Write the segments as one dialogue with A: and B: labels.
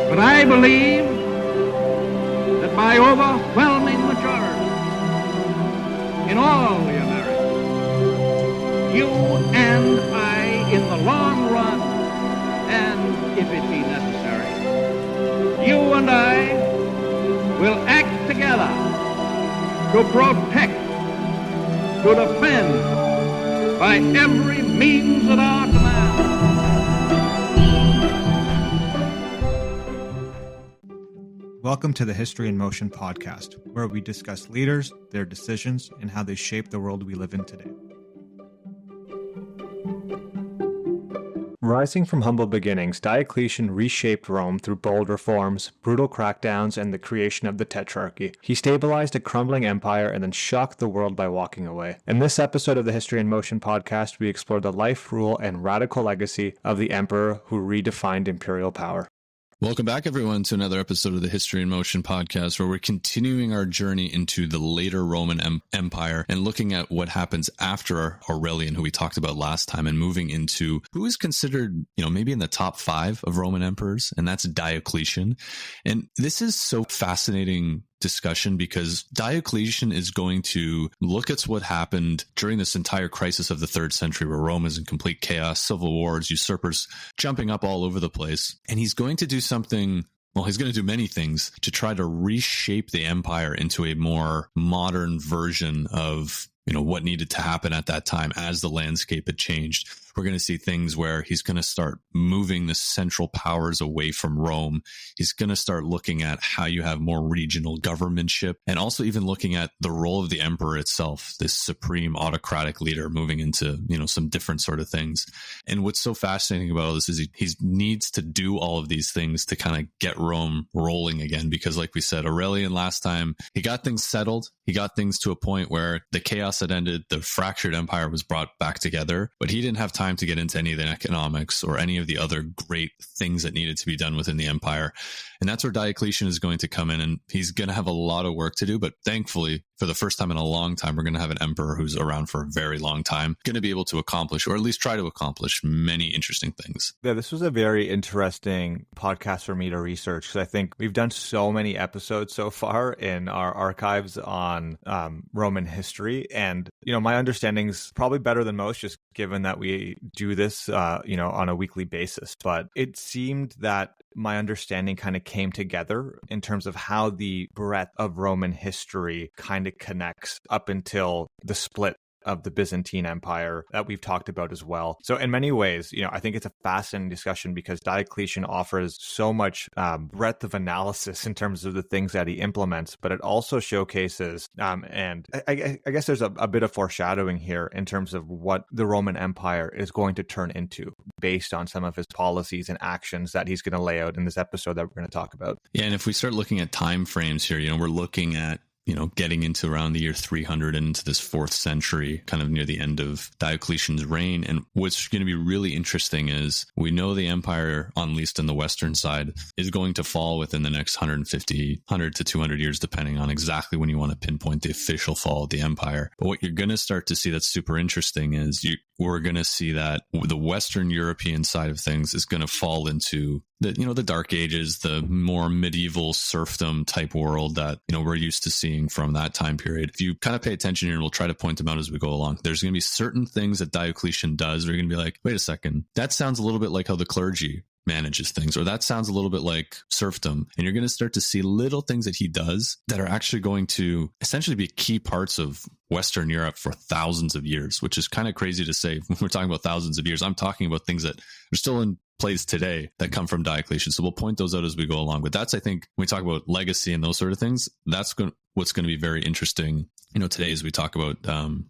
A: But I believe that by overwhelming majority in all the Americas, you and I, in the long run, and if it be necessary, you and I will act together to protect, to defend by every means at our command.
B: Welcome to the History in Motion podcast, where we discuss leaders, their decisions, and how they shape the world we live in today. Rising from humble beginnings, Diocletian reshaped Rome through bold reforms, brutal crackdowns, and the creation of the Tetrarchy. He stabilized a crumbling empire and then shocked the world by walking away. In this episode of the History in Motion podcast, we explore the life, rule, and radical legacy of the emperor who redefined imperial power.
C: Welcome back, everyone, to another episode of the History in Motion podcast, where we're continuing our journey into the later Roman Empire and looking at what happens after Aurelian, who we talked about last time, and moving into who is considered, maybe in the top 5 of Roman emperors, and that's Diocletian. And this is so fascinating discussion because Diocletian is going to look at what happened during this entire crisis of the 3rd century, where Rome is in complete chaos, civil wars, usurpers jumping up all over the place. And he's going to do something, well, he's going to do many things to try to reshape the empire into a more modern version of what needed to happen at that time as the landscape had changed. We're going to see things where he's going to start moving the central powers away from Rome. He's going to start looking at how you have more regional governmentship, and also even looking at the role of the emperor itself, this supreme autocratic leader, moving into, some different sort of things. And what's so fascinating about all this is he needs to do all of these things to kind of get Rome rolling again. Because like we said, Aurelian last time, he got things settled. He got things to a point where the chaos had ended, the fractured empire was brought back together, but he didn't have time to get into any of the economics or any of the other great things that needed to be done within the empire. And that's where Diocletian is going to come in, and he's going to have a lot of work to do. But thankfully, for the first time in a long time, we're going to have an emperor who's around for a very long time, going to be able to accomplish, or at least try to accomplish, many interesting things.
B: Yeah, this was a very interesting podcast for me to research, because I think we've done so many episodes so far in our archives on Roman history. And, my understanding's probably better than most, just given that we do this, on a weekly basis. But it seemed that my understanding kind of came together in terms of how the breadth of Roman history kind of connects up until the split of the Byzantine Empire that we've talked about as well. So in many ways, I think it's a fascinating discussion because Diocletian offers so much breadth of analysis in terms of the things that he implements, but it also showcases, and I guess there's a bit of foreshadowing here in terms of what the Roman Empire is going to turn into based on some of his policies and actions that he's going to lay out in this episode that we're going to talk about.
C: Yeah, and if we start looking at time frames here, we're looking at getting into around the year 300 and into this 4th century, kind of near the end of Diocletian's reign. And what's going to be really interesting is we know the empire, at least in the Western side, is going to fall within the next 100 to 200 years, depending on exactly when you want to pinpoint the official fall of the empire. But what you're going to start to see that's super interesting is we're going to see that the Western European side of things is going to fall into the Dark Ages, the more medieval serfdom type world that, we're used to seeing from that time period. If you kind of pay attention here, and we'll try to point them out as we go along, there's going to be certain things that Diocletian does where you're going to be like, wait a second, that sounds a little bit like how the clergy manages things, or that sounds a little bit like serfdom. And you're going to start to see little things that he does that are actually going to essentially be key parts of Western Europe for thousands of years, which is kind of crazy to say. When we're talking about thousands of years, I'm talking about things that are still in place today that come from Diocletian. So we'll point those out as we go along. But that's, I think, when we talk about legacy and those sort of things, that's what's going to be very interesting, today as we talk about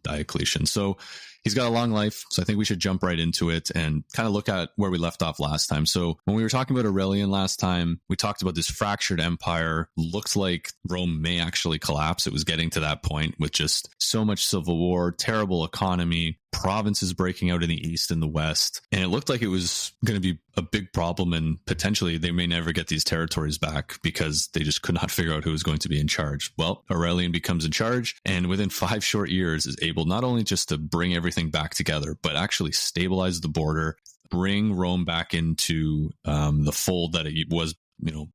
C: Diocletian. So he's got a long life, so I think we should jump right into it and kind of look at where we left off last time. So when we were talking about Aurelian last time, we talked about this fractured empire. Looks like Rome may actually collapse. It was getting to that point with just so much civil war, terrible economy, provinces breaking out in the east and the west. And it looked like it was going to be a big problem, and potentially they may never get these territories back because they just could not figure out who was going to be in charge. Well, Aurelian becomes in charge, and within 5 short years is able not only just to bring everything back together, but actually stabilize the border, bring Rome back into the fold that it was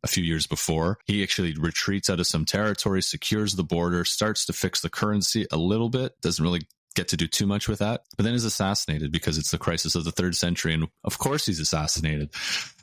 C: a few years before. He actually retreats out of some territory, secures the border, starts to fix the currency a little bit, doesn't really get to do too much with that, but then is assassinated because it's the crisis of the 3rd century. And of course he's assassinated,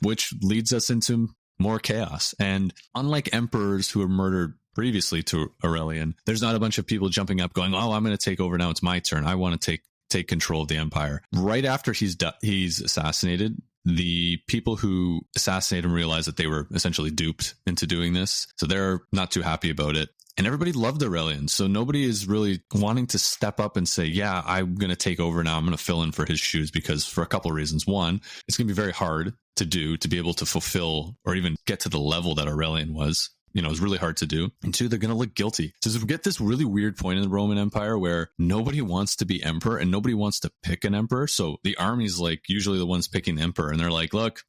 C: which leads us into more chaos. And unlike emperors who were murdered previously to Aurelian, there's not a bunch of people jumping up going, oh, I'm going to take over now. It's my turn. I want to take control of the empire. Right after he's assassinated, the people who assassinated him realize that they were essentially duped into doing this. So they're not too happy about it. And everybody loved Aurelian. So nobody is really wanting to step up and say, yeah, I'm going to take over now. I'm going to fill in for his shoes, because for a couple of reasons. One, it's going to be very hard to be able to fulfill or even get to the level that Aurelian was. It's really hard to do. And 2, they're going to look guilty. So we get this really weird point in the Roman Empire where nobody wants to be emperor and nobody wants to pick an emperor. So the army's like usually the ones picking the emperor. And they're like, look,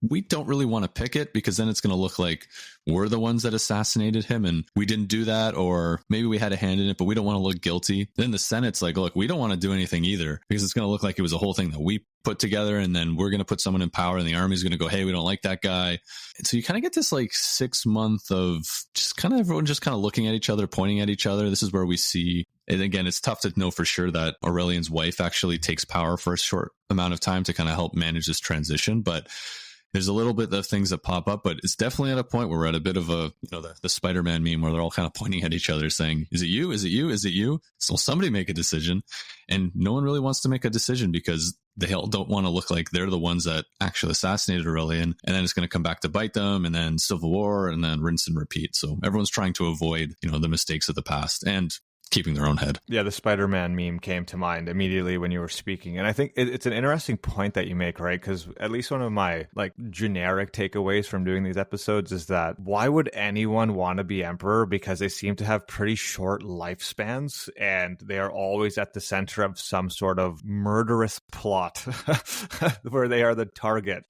C: we don't really want to pick it, because then it's going to look like we're the ones that assassinated him and we didn't do that, or maybe we had a hand in it, but we don't want to look guilty. Then the Senate's like, look, we don't want to do anything either, because it's going to look like it was a whole thing that we put together, and then we're going to put someone in power and the army's going to go, hey, we don't like that guy. And so you kind of get this like 6 month of just kind of everyone just kind of looking at each other, pointing at each other. This is where we see, and again, it's tough to know for sure that Aurelian's wife actually takes power for a short amount of time to kind of help manage this transition. But there's a little bit of things that pop up, but it's definitely at a point where we're at a bit of a, the Spider-Man meme where they're all kind of pointing at each other saying, is it you? Is it you? Is it you? So somebody make a decision, and no one really wants to make a decision because they all don't want to look like they're the ones that actually assassinated Aurelian, and then it's going to come back to bite them, and then civil war, and then rinse and repeat. So everyone's trying to avoid, the mistakes of the past and keeping their own head.
B: Yeah, the Spider-Man meme came to mind immediately when you were speaking. And I think it's an interesting point that you make, right? Because at least one of my generic takeaways from doing these episodes is that why would anyone want to be emperor? Because they seem to have pretty short lifespans, and they are always at the center of some sort of murderous plot where they are the target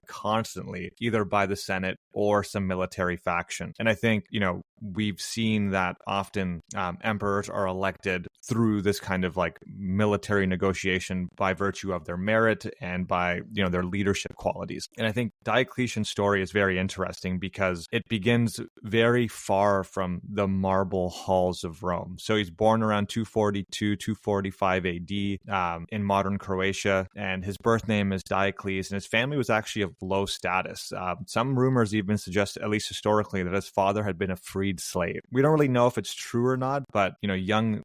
B: constantly, either by the Senate or some military faction. And I think, we've seen that often emperors are elected through this kind of military negotiation by virtue of their merit and by, their leadership qualities. And I think Diocletian's story is very interesting because it begins very far from the marble halls of Rome. So he's born around 242, 245 AD in modern Croatia, and his birth name is Diocles, and his family was actually of low status. Some rumors even suggest, at least historically, that his father had been a freed slave. We don't really know if it's true or not, but young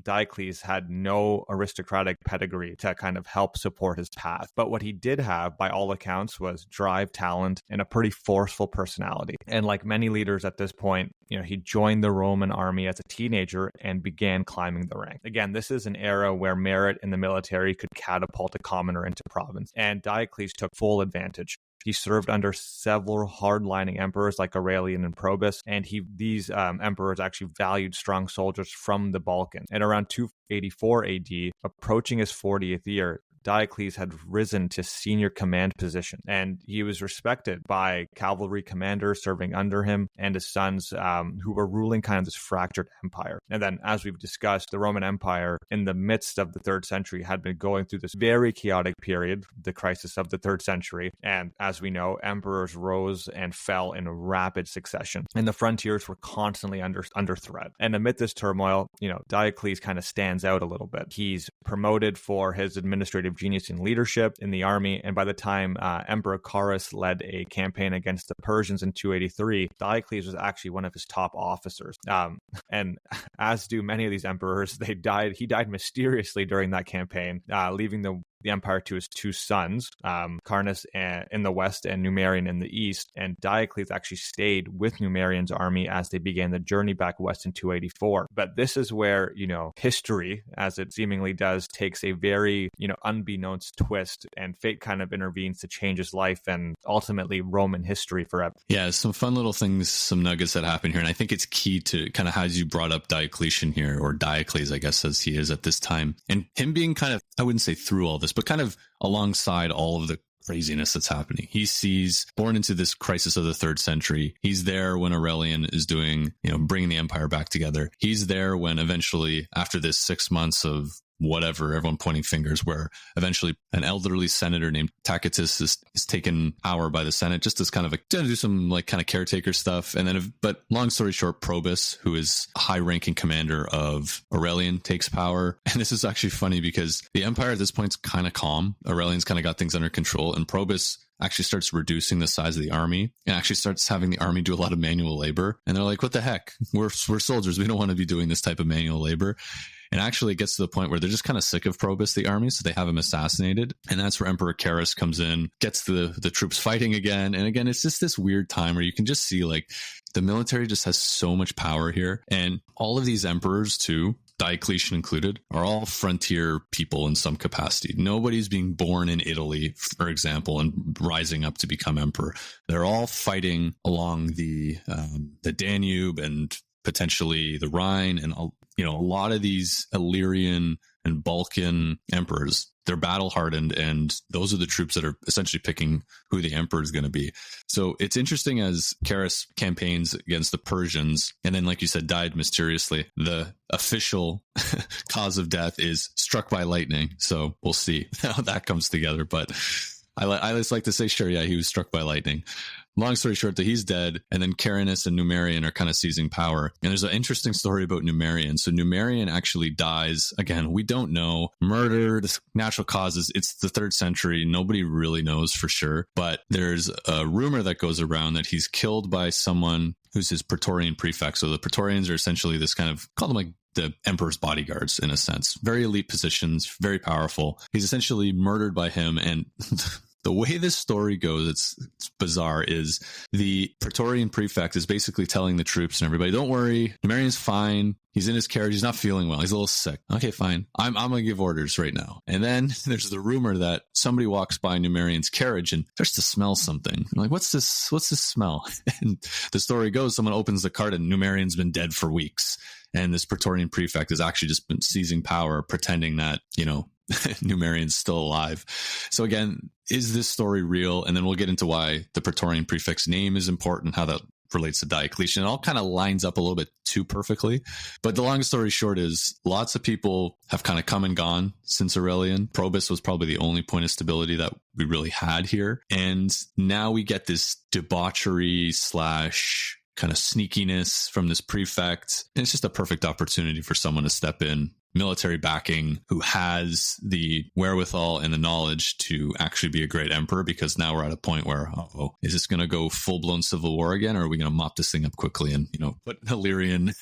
B: Diocles had no aristocratic pedigree to kind of help support his path. But what he did have, by all accounts, was drive, talent, and a pretty forceful personality. And like many leaders at this point, he joined the Roman army as a teenager and began climbing the ranks. Again, this is an era where merit in the military could catapult a commoner into province, and Diocles took full advantage. He served under several hard-lining emperors like Aurelian and Probus, and these emperors actually valued strong soldiers from the Balkans. And around 284 AD, approaching his 40th year, Diocles had risen to senior command position, and he was respected by cavalry commanders serving under him and his sons who were ruling kind of this fractured empire. And then, as we've discussed, the Roman Empire in the midst of the 3rd century had been going through this very chaotic period, the crisis of the 3rd century. And as we know, emperors rose and fell in rapid succession, and the frontiers were constantly under threat. And amid this turmoil, Diocles kind of stands out a little bit. He's promoted for his administrative genius in leadership in the army, and by the time Emperor Carus led a campaign against the Persians in 283, Diocles was actually one of his top officers. And as do many of these emperors, he died mysteriously during that campaign, leaving the empire to his 2 sons, Carnus in the west and Numerian in the east. And Diocles actually stayed with Numerian's army as they began the journey back west in 284. But this is where, history, as it seemingly does, takes a very, unbeknownst twist, and fate kind of intervenes to change his life and ultimately Roman history forever.
C: Yeah, some fun little things, some nuggets that happen here. And I think it's key to kind of how you brought up Diocletian here, or Diocles, I guess, as he is at this time. And him being kind of, I wouldn't say through all this, but kind of alongside all of the craziness that's happening. He sees, born into this crisis of the 3rd century. He's there when Aurelian is doing, bringing the empire back together. He's there when eventually, after this 6 months of whatever, everyone pointing fingers, where eventually an elderly senator named Tacitus is taken power by the Senate just as kind of to do some like kind of caretaker stuff. And then, but long story short, Probus, who is a high-ranking commander of Aurelian, takes power. And this is actually funny because the empire at this point is kind of calm. Aurelian's kind of got things under control, and Probus actually starts reducing the size of the army and actually starts having the army do a lot of manual labor. And they're like, what the heck? We're soldiers. We don't want to be doing this type of manual labor. And actually it gets to the point where they're just kind of sick of Probus, the army, so they have him assassinated. And that's where Emperor Carus comes in, gets the troops fighting again. And again, it's just this weird time where you can just see like the military just has so much power here. And all of these emperors too, Diocletian included, are all frontier people in some capacity. Nobody's being born in Italy, for example, and rising up to become emperor. They're all fighting along the Danube and potentially the Rhine, and a lot of these Illyrian and Balkan emperors, they're battle hardened, and those are the troops that are essentially picking who the emperor is going to be. So it's interesting as Carus campaigns against the Persians, and then, like you said, died mysteriously. The official cause of death is struck by lightning. So we'll see how that comes together. But I just like to say, sure, yeah, he was struck by lightning. Long story short, that he's dead, and then Carinus and Numerian are kind of seizing power. And there's an interesting story about Numerian. So Numerian actually dies, again, we don't know, murdered, natural causes. It's the 3rd century. Nobody really knows for sure. But there's a rumor that goes around that he's killed by someone who's his Praetorian prefect. So the Praetorians are essentially this kind of, call them like the emperor's bodyguards in a sense. Very elite positions, very powerful. He's essentially murdered by him, and the way this story goes, it's bizarre, is the Praetorian prefect is basically telling the troops and everybody, don't worry, Numerian's fine. He's in his carriage. He's not feeling well. He's a little sick. Okay, fine. I'm going to give orders right now. And then there's the rumor that somebody walks by Numerian's carriage and starts to smell something. I'm like, what's this smell? And the story goes, someone opens the cart and Numerian's been dead for weeks. And this Praetorian prefect has actually just been seizing power, pretending that, Numerian's still alive. So again, is this story real? And then we'll get into why the Praetorian prefect's name is important, how that relates to Diocletian. It all kind of lines up a little bit too perfectly. But the long story short is lots of people have kind of come and gone since Aurelian. Probus was probably the only point of stability that we really had here. And now we get this debauchery / kind of sneakiness from this prefect. And it's just a perfect opportunity for someone to step in, military backing, who has the wherewithal and the knowledge to actually be a great emperor, because now we're at a point where, is this going to go full-blown civil war again, or are we going to mop this thing up quickly and, put Illyrian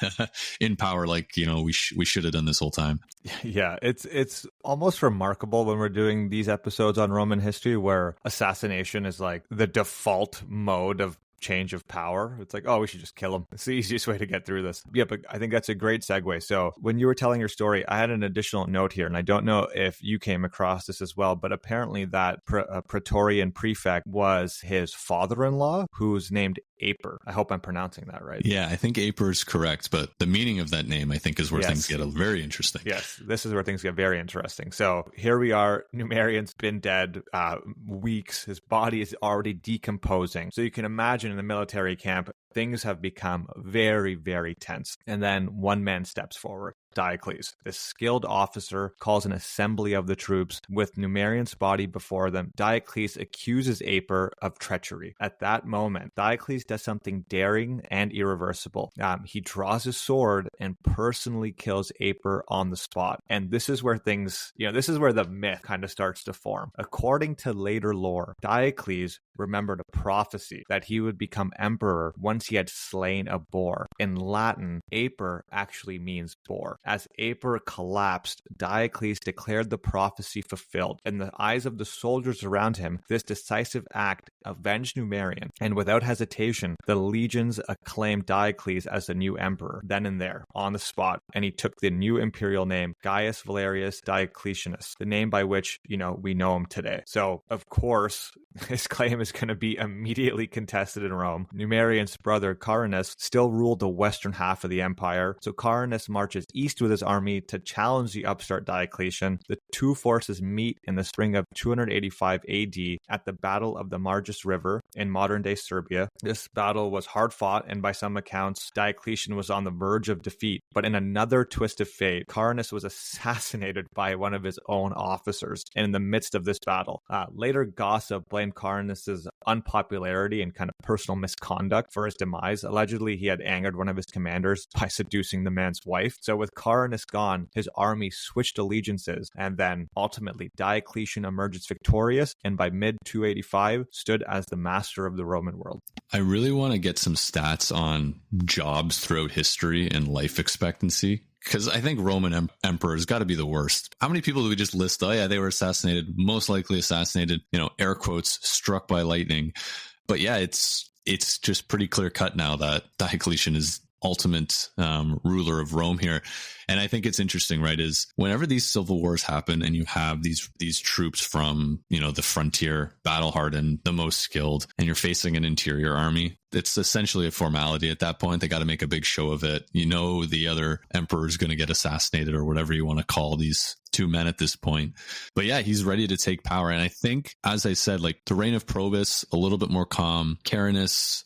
C: in power like, we should have done this whole time?
B: Yeah, it's almost remarkable when we're doing these episodes on Roman history where assassination is like the default mode of change of power. It's like, we should just kill him. It's the easiest way to get through this. Yeah, but I think that's a great segue. So when you were telling your story, I had an additional note here, and I don't know if you came across this as well, but apparently that Praetorian prefect was his father-in-law, who's named Aper. I hope I'm pronouncing that right.
C: Yeah, I think Aper is correct, but the meaning of that name, I think, is where things get very interesting.
B: Yes, this is where things get very interesting. So here we are. Numerian's been dead weeks. His body is already decomposing. So you can imagine in the military camp, things have become very, very tense. And then one man steps forward. Diocles, this skilled officer, calls an assembly of the troops with Numerian's body before them. Diocles accuses Aper of treachery. At that moment, Diocles does something daring and irreversible. He draws his sword and personally kills Aper on the spot. And this is where things, this is where the myth kind of starts to form. According to later lore, Diocles remembered a prophecy that he would become emperor once he had slain a boar. In Latin, Aper actually means boar. As Aper collapsed, Diocles declared the prophecy fulfilled. In the eyes of the soldiers around him, this decisive act avenged Numerian, and without hesitation, the legions acclaimed Diocles as the new emperor, then and there, on the spot, and he took the new imperial name, Gaius Valerius Diocletianus, the name by which, we know him today. So, of course, his claim is going to be immediately contested in Rome. Numerian's brother Carinus still ruled the western half of the empire. So Carinus marches east with his army to challenge the upstart Diocletian. The two forces meet in the spring of 285 AD at the Battle of the Margus River in modern-day Serbia. This battle was hard fought, and by some accounts, Diocletian was on the verge of defeat. But in another twist of fate, Carinus was assassinated by one of his own officers in the midst of this battle. Later, gossip blamed Carinus's unpopularity and kind of personal misconduct for his demise. Allegedly, he had angered one of his commanders by seducing the man's wife. So with Carinus gone, his army switched allegiances, and then ultimately Diocletian emerges victorious, and by mid-285 stood as the master of the Roman world.
C: I really want to get some stats on jobs throughout history and life expectancy, because I think Roman emperors got to be the worst. How many people do we just list? Oh yeah, they were assassinated, most likely assassinated, air quotes, struck by lightning. But yeah, it's just pretty clear cut now that Diocletian is ultimate ruler of Rome here. And I think it's interesting, right, is whenever these civil wars happen and you have these troops from, the frontier, battle hardened, the most skilled, and you're facing an interior army, it's essentially a formality at that point. They got to make a big show of it. The other emperor is going to get assassinated, or whatever you want to call these two men at this point. But yeah, he's ready to take power. And I think, as I said, like the reign of Probus, a little bit more calm. His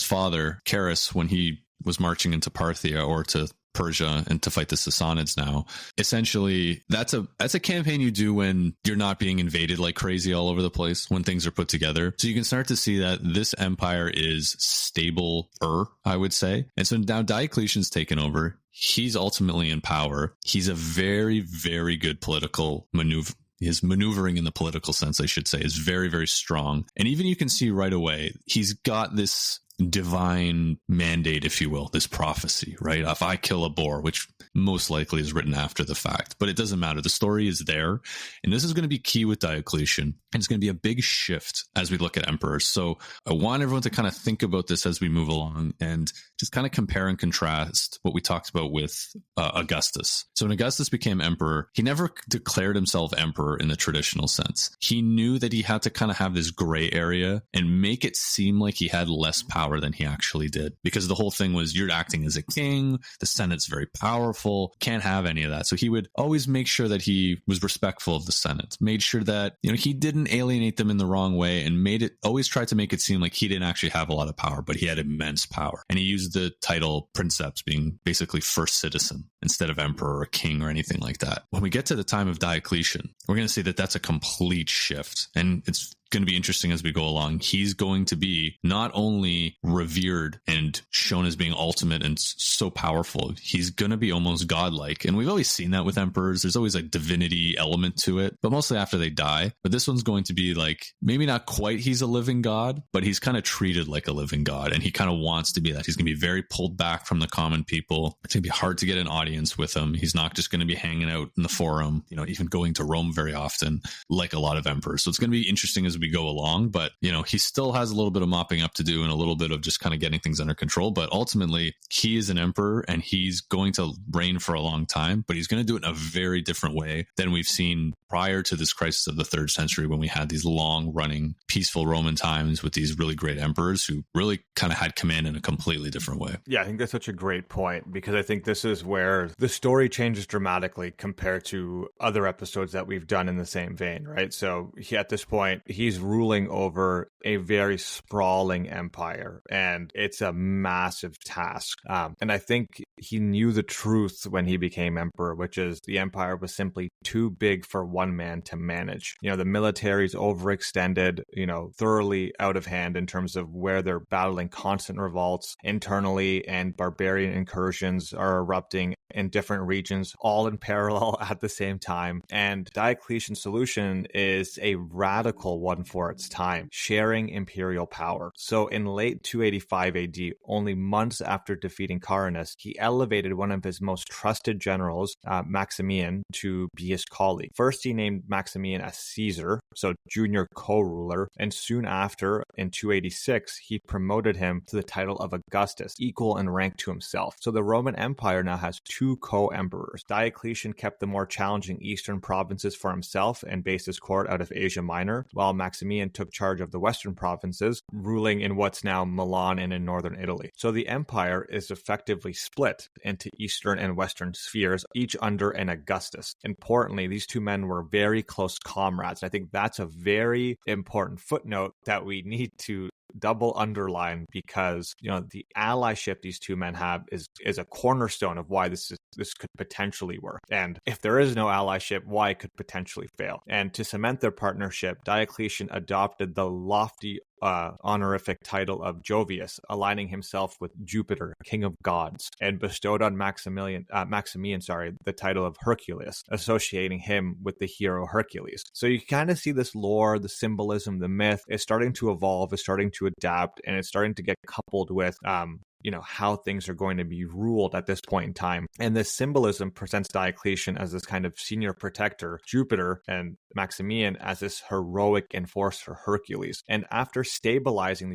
C: father, Carus, when he was marching into Parthia or to Persia and to fight the Sassanids now. Essentially, that's a campaign you do when you're not being invaded like crazy all over the place, when things are put together. So you can start to see that this empire is stable-er, I would say. And so now Diocletian's taken over. He's ultimately in power. He's a very, very good political maneuver. His maneuvering in the political sense, I should say, is very, very strong. And even you can see right away, he's got this divine mandate, if you will, this prophecy, right? If I kill a boar, which most likely is written after the fact, but it doesn't matter. The story is there. And this is going to be key with Diocletian. And it's going to be a big shift as we look at emperors. So I want everyone to kind of think about this as we move along and just kind of compare and contrast what we talked about with Augustus. So when Augustus became emperor, he never declared himself emperor in the traditional sense. He knew that he had to kind of have this gray area and make it seem like he had less power than he actually did, because the whole thing was you're acting as a king, the Senate's very powerful, can't have any of that. So he would always make sure that he was respectful of the Senate, made sure that he didn't alienate them in the wrong way, and always tried to make it seem like he didn't actually have a lot of power, but he had immense power. And he used the title princeps, being basically first citizen, instead of emperor or king or anything like that. When we get to the time of Diocletian, we're going to see that that's a complete shift, and it's going to be interesting as we go along. He's going to be not only revered and shown as being ultimate and so powerful, he's going to be almost godlike. And we've always seen that with emperors. There's always a divinity element to it, but mostly after they die. But this one's going to be like, maybe not quite he's a living god, but he's kind of treated like a living god. And he kind of wants to be that. He's going to be very pulled back from the common people. It's going to be hard to get an audience with him. He's not just going to be hanging out in the forum, even going to Rome very often, like a lot of emperors. So it's going to be interesting as we go along, but he still has a little bit of mopping up to do and a little bit of just kind of getting things under control. But ultimately, he is an emperor and he's going to reign for a long time, but he's going to do it in a very different way than we've seen prior to this crisis of the 3rd century, when we had these long running peaceful Roman times with these really great emperors who really kind of had command in a completely different way.
B: Yeah, I think that's such a great point, because I think this is where the story changes dramatically compared to other episodes that we've done in the same vein, right? So at this point, he's ruling over a very sprawling empire, and it's a massive task. And I think he knew the truth when he became emperor, which is the empire was simply too big for one man to manage. The military's overextended, thoroughly out of hand in terms of where they're battling constant revolts internally, and barbarian incursions are erupting in different regions, all in parallel at the same time. And Diocletian's solution is a radical one for its time, sharing imperial power. So in late 285 AD, only months after defeating Carinus, he elevated one of his most trusted generals, Maximian, to be his colleague. First, he named Maximian as Caesar, so junior co-ruler, and soon after, in 286, he promoted him to the title of Augustus, equal in rank to himself. So the Roman Empire now has two two co-emperors. Diocletian kept the more challenging eastern provinces for himself and based his court out of Asia Minor, while Maximian took charge of the western provinces, ruling in what's now Milan and in northern Italy. So the empire is effectively split into eastern and western spheres, each under an Augustus. Importantly, these two men were very close comrades. I think that's a very important footnote that we need to double underline, because the allyship these two men have is a cornerstone of why this could potentially work. And if there is no allyship, why it could potentially fail. And to cement their partnership, Diocletian adopted the lofty honorific title of Jovius, aligning himself with Jupiter, king of gods, and bestowed on Maximian, the title of Hercules, associating him with the hero Hercules. So you kind of see this lore, the symbolism, the myth is starting to evolve, is starting to adapt, and it's starting to get coupled with how things are going to be ruled at this point in time. And this symbolism presents Diocletian as this kind of senior protector, Jupiter, and Maximian as this heroic enforcer, Hercules. And after stabilizing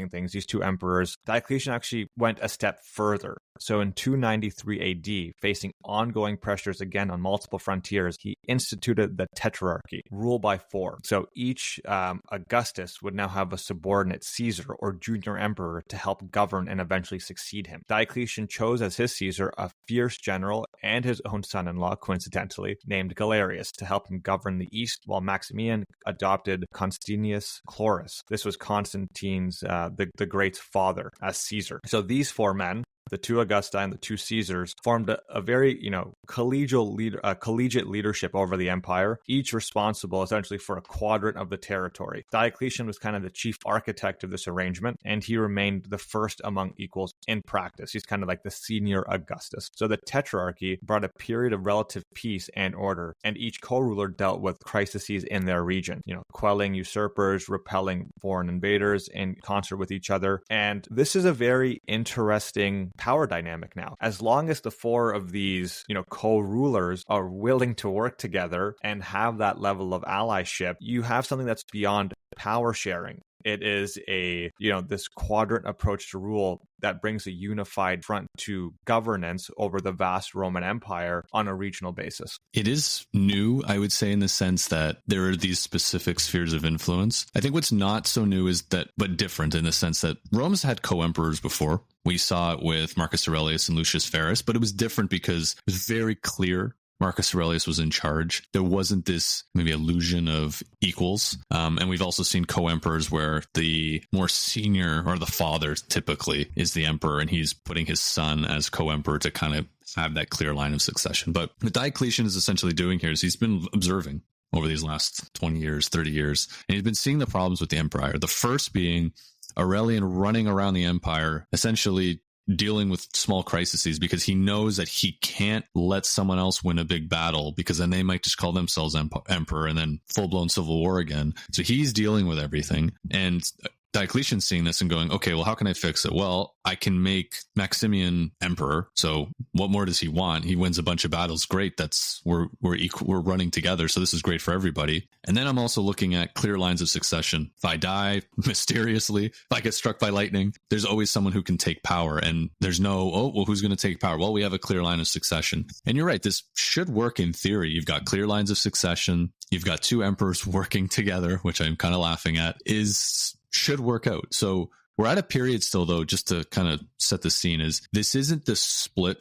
B: things, these two emperors, Diocletian actually went a step further. So in 293 AD, facing ongoing pressures again on multiple frontiers, he instituted the Tetrarchy, rule by four. So each Augustus would now have a subordinate Caesar or junior emperor to help govern and eventually succeed him. Diocletian chose as his Caesar a fierce general and his own son-in-law, coincidentally, named Galerius, to help him govern the east, while Maximian adopted Constantius Chlorus. This was Constantine's, the Great's father, as Caesar. So these four men, the two Augusti and the two Caesars, formed a very, collegiate leadership over the empire, each responsible essentially for a quadrant of the territory. Diocletian was kind of the chief architect of this arrangement, and he remained the first among equals in practice. He's kind of like the senior Augustus. So the Tetrarchy brought a period of relative peace and order, and each co-ruler dealt with crises in their region, quelling usurpers, repelling foreign invaders in concert with each other. And this is a very interesting power dynamic now. As long as the four of these, co-rulers are willing to work together and have that level of allyship, you have something that's beyond power sharing. It is this quadrant approach to rule that brings a unified front to governance over the vast Roman Empire on a regional basis.
C: It is new, I would say, in the sense that there are these specific spheres of influence. I think what's not so new is that, but different in the sense that Rome's had co-emperors before. We saw it with Marcus Aurelius and Lucius Verus, but it was different because it was very clear Marcus Aurelius was in charge. There wasn't this maybe illusion of equals. And we've also seen co-emperors where the more senior, or the father typically, is the emperor, and he's putting his son as co-emperor to kind of have that clear line of succession. But what Diocletian is essentially doing here is he's been observing over these last 20 years, 30 years, and he's been seeing the problems with the empire. The first being Aurelian running around the empire, essentially dealing with small crises, because he knows that he can't let someone else win a big battle, because then they might just call themselves emperor and then full-blown civil war again. So he's dealing with everything. And Diocletian's seeing this and going, okay, well, how can I fix it? Well, I can make Maximian emperor. So what more does he want? He wins a bunch of battles. Great. We're running together. So this is great for everybody. And then I'm also looking at clear lines of succession. If I die mysteriously, if I get struck by lightning, there's always someone who can take power. And there's who's going to take power? Well, we have a clear line of succession. And you're right. This should work in theory. You've got clear lines of succession. You've got two emperors working together, which I'm kind of laughing at, should work out. So we're at a period still, though, just to kind of set the scene, is this isn't the split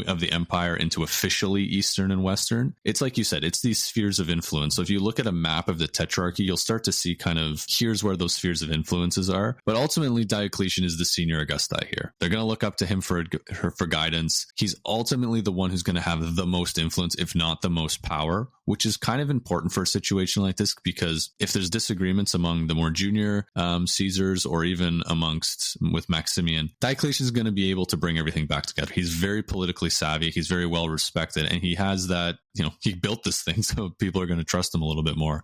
C: of the empire into officially Eastern and Western. It's like you said, it's these spheres of influence. So if you look at a map of the Tetrarchy, you'll start to see kind of here's where those spheres of influences are. But ultimately, Diocletian is the senior Augusti here. They're going to look up to him for guidance. He's ultimately the one who's going to have the most influence, if not the most power, which is kind of important for a situation like this, because if there's disagreements among the more junior Caesars, or even with Maximian, Diocletian is going to be able to bring everything back together. He's very politically savvy. He's very well respected, and he has that, he built this thing, so people are going to trust him a little bit more.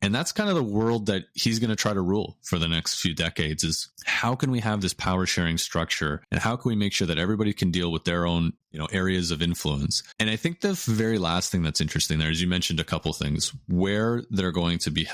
C: And that's kind of the world that he's going to try to rule for the next few decades, is how can we have this power sharing structure, and how can we make sure that everybody can deal with their own, areas of influence. And I think the very last thing that's interesting there is you mentioned a couple things where they're going to be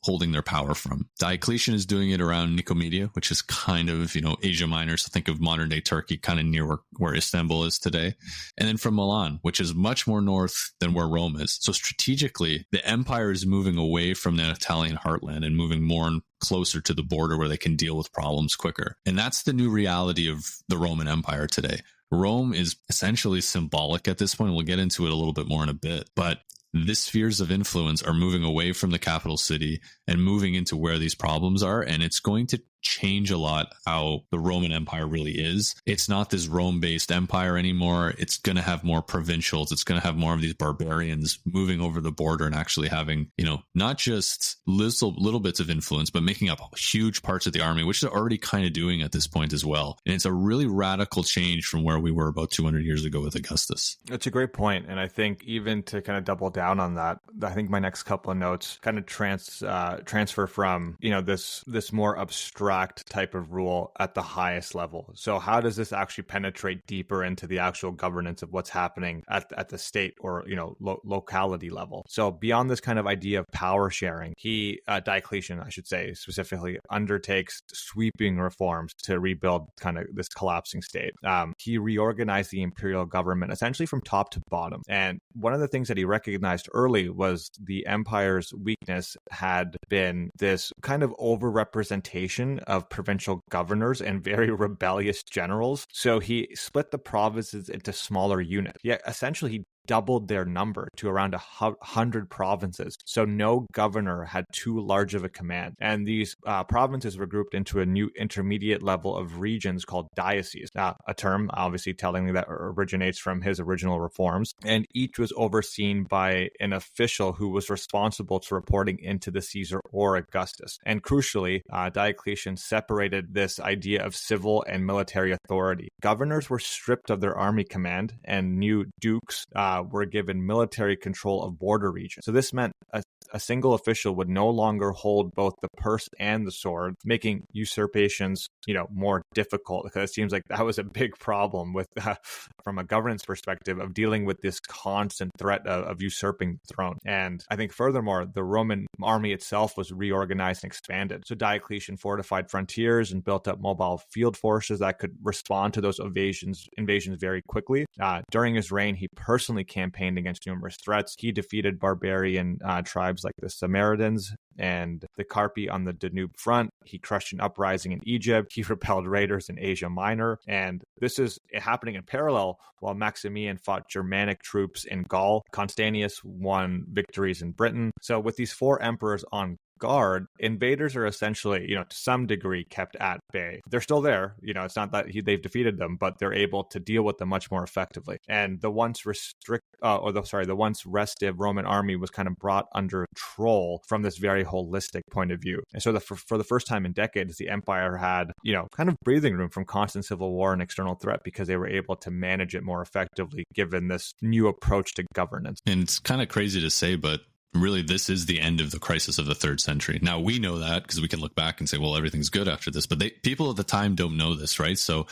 C: holding their power from. Diocletian is doing it around Nicomedia, which is kind of, Asia Minor. So think of modern day Turkey, kind of near where Istanbul is today. And then from Milan, which is much more north than where Rome is. So strategically, the empire is moving away from the Italian heartland and moving more and closer to the border where they can deal with problems quicker. And that's the new reality of the Roman Empire today. Rome is essentially symbolic at this point. We'll get into it a little bit more in a bit, but the spheres of influence are moving away from the capital city and moving into where these problems are. And it's going to change a lot how the Roman Empire really is. It's not this Rome-based empire anymore. It's going to have more provincials. It's going to have more of these barbarians moving over the border and actually having, not just little bits of influence, but making up huge parts of the army, which they're already kind of doing at this point as well. And it's a really radical change from where we were about 200 years ago with Augustus.
B: That's a great point. And I think even to kind of double down on that, I think my next couple of notes kind of transfer from, this more abstract type of rule at the highest level. So how does this actually penetrate deeper into the actual governance of what's happening at the state or, locality level? So beyond this kind of idea of power sharing, Diocletian, I should say, specifically undertakes sweeping reforms to rebuild kind of this collapsing state. He reorganized the imperial government essentially from top to bottom. And one of the things that he recognized early was the empire's weakness had been this kind of overrepresentation of provincial governors and very rebellious generals. So he split the provinces into smaller units. Yeah, essentially he doubled their number to around 100 provinces. So no governor had too large of a command. And these provinces were grouped into a new intermediate level of regions called dioceses, a term obviously telling me that originates from his original reforms. And each was overseen by an official who was responsible to reporting into the Caesar or Augustus. And crucially, Diocletian separated this idea of civil and military authority. Governors were stripped of their army command, and new dukes were given military control of border regions. So this meant a single official would no longer hold both the purse and the sword, making usurpations, more difficult, because it seems like that was a big problem with, from a governance perspective, of dealing with this constant threat of usurping the throne. And I think furthermore, the Roman army itself was reorganized and expanded. So Diocletian fortified frontiers and built up mobile field forces that could respond to those invasions very quickly. During his reign, he personally campaigned against numerous threats. He defeated barbarian tribes like the Samaritans and the Carpi on the Danube front. He crushed an uprising in Egypt. He repelled raiders in Asia Minor. And this is happening in parallel while Maximian fought Germanic troops in Gaul. Constantius won victories in Britain. So with these four emperors on guard, invaders are essentially, to some degree kept at bay. They're still there. It's not that they've defeated them, but they're able to deal with them much more effectively. And the once restive Roman army was kind of brought under control from this very holistic point of view. And so for the first time in decades, the empire had, kind of breathing room from constant civil war and external threat because they were able to manage it more effectively given this new approach to governance.
C: And it's kind of crazy to say, but really, this is the end of the crisis of the 3rd century. Now, we know that because we can look back and say, well, everything's good after this. But people at the time don't know this, right? So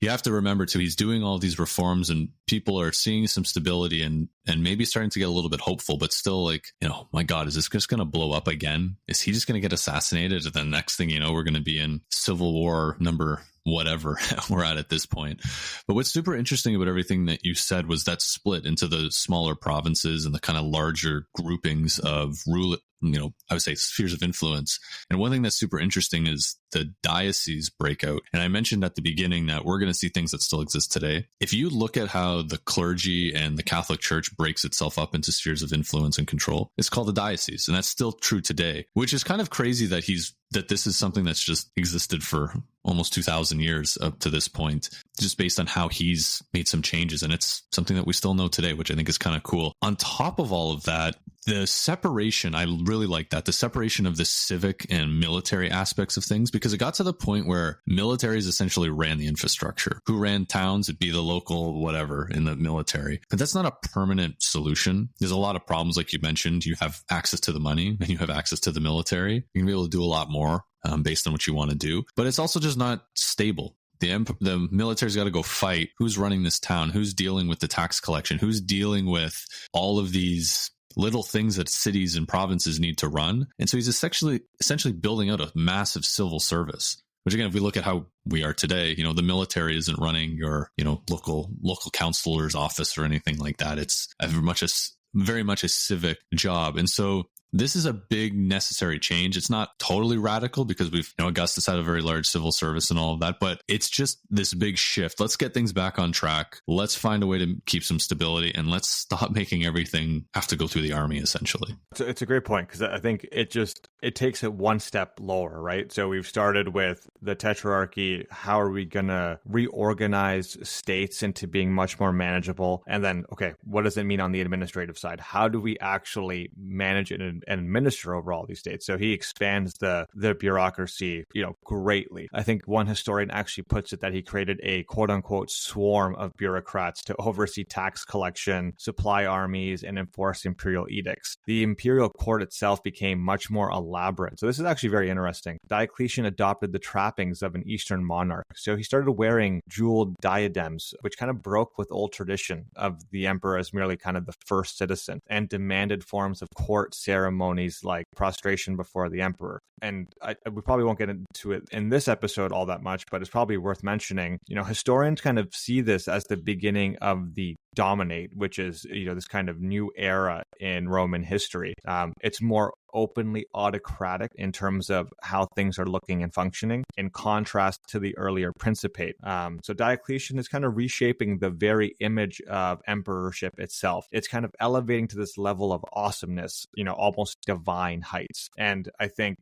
C: you have to remember, too, he's doing all these reforms and people are seeing some stability and maybe starting to get a little bit hopeful, but still like, my God, is this just going to blow up again? Is he just going to get assassinated? And then next thing you know, we're going to be in civil war number whatever we're at this point. But what's super interesting about everything that you said was that split into the smaller provinces and the kind of larger groupings of rule, I would say spheres of influence. And one thing that's super interesting is the diocese breakout. And I mentioned at the beginning that we're going to see things that still exist today. If you look at how the clergy and the Catholic Church breaks itself up into spheres of influence and control, it's called the diocese. And that's still true today, which is kind of crazy that this is something that's just existed for almost 2,000 years up to this point, just based on how he's made some changes. And it's something that we still know today, which I think is kind of cool. On top of all of that, the separation, I really like that, the separation of the civic and military aspects of things, because it got to the point where militaries essentially ran the infrastructure. Who ran towns? It'd be the local whatever in the military. But that's not a permanent solution. There's a lot of problems, like you mentioned. You have access to the money and you have access to the military. You're going to be able to do a lot more based on what you want to do. But it's also just not stable. The military's got to go fight. Who's running this town? Who's dealing with the tax collection? Who's dealing with all of these little things that cities and provinces need to run. And so he's essentially building out a massive civil service. Which again, if we look at how we are today, the military isn't running your, local counselor's office or anything like that. It's very much a civic job. And so this is a big necessary change. It's not totally radical because Augustus had a very large civil service and all of that, but it's just this big shift. Let's get things back on track. Let's find a way to keep some stability, and let's stop making everything have to go through the army, essentially.
B: It's a great point, because I think it takes it one step lower, right? So we've started with the Tetrarchy. How are we going to reorganize states into being much more manageable? And then, okay, what does it mean on the administrative side? How do we actually manage it and administer over all these states? So he expands the bureaucracy, greatly. I think one historian actually puts it that he created a quote unquote swarm of bureaucrats to oversee tax collection, supply armies, and enforce imperial edicts. The imperial court itself became much more elaborate. So this is actually very interesting. Diocletian adopted the trappings of an Eastern monarch. So he started wearing jeweled diadems, which kind of broke with old tradition of the emperor as merely kind of the first citizen, and demanded forms of court ceremonies like prostration before the emperor. And we probably won't get into it in this episode all that much, but it's probably worth mentioning. Historians kind of see this as the beginning of the dominate, which is, this kind of new era in Roman history. It's more openly autocratic in terms of how things are looking and functioning, in contrast to the earlier principate. So Diocletian is kind of reshaping the very image of emperorship itself. It's kind of elevating to this level of awesomeness, almost divine heights. And I think,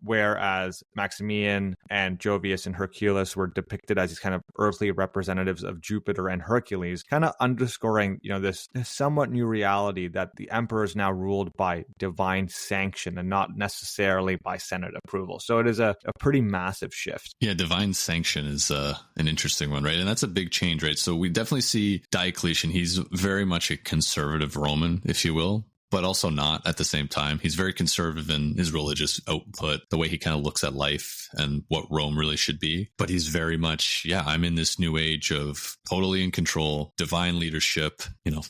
B: whereas Maximian and Jovius and Hercules were depicted as these kind of earthly representatives of Jupiter and Hercules, kind of underscoring, this somewhat new reality that the emperor is now ruled by divine sanction and not necessarily by Senate approval. So it is a pretty massive shift.
C: Yeah, divine sanction is an interesting one, right? And that's a big change, right? So we definitely see Diocletian. He's very much a conservative Roman, if you will, but also not at the same time. He's very conservative in his religious output, the way he kind of looks at life and what Rome really should be. But he's very much, I'm in this new age of totally in control, divine leadership,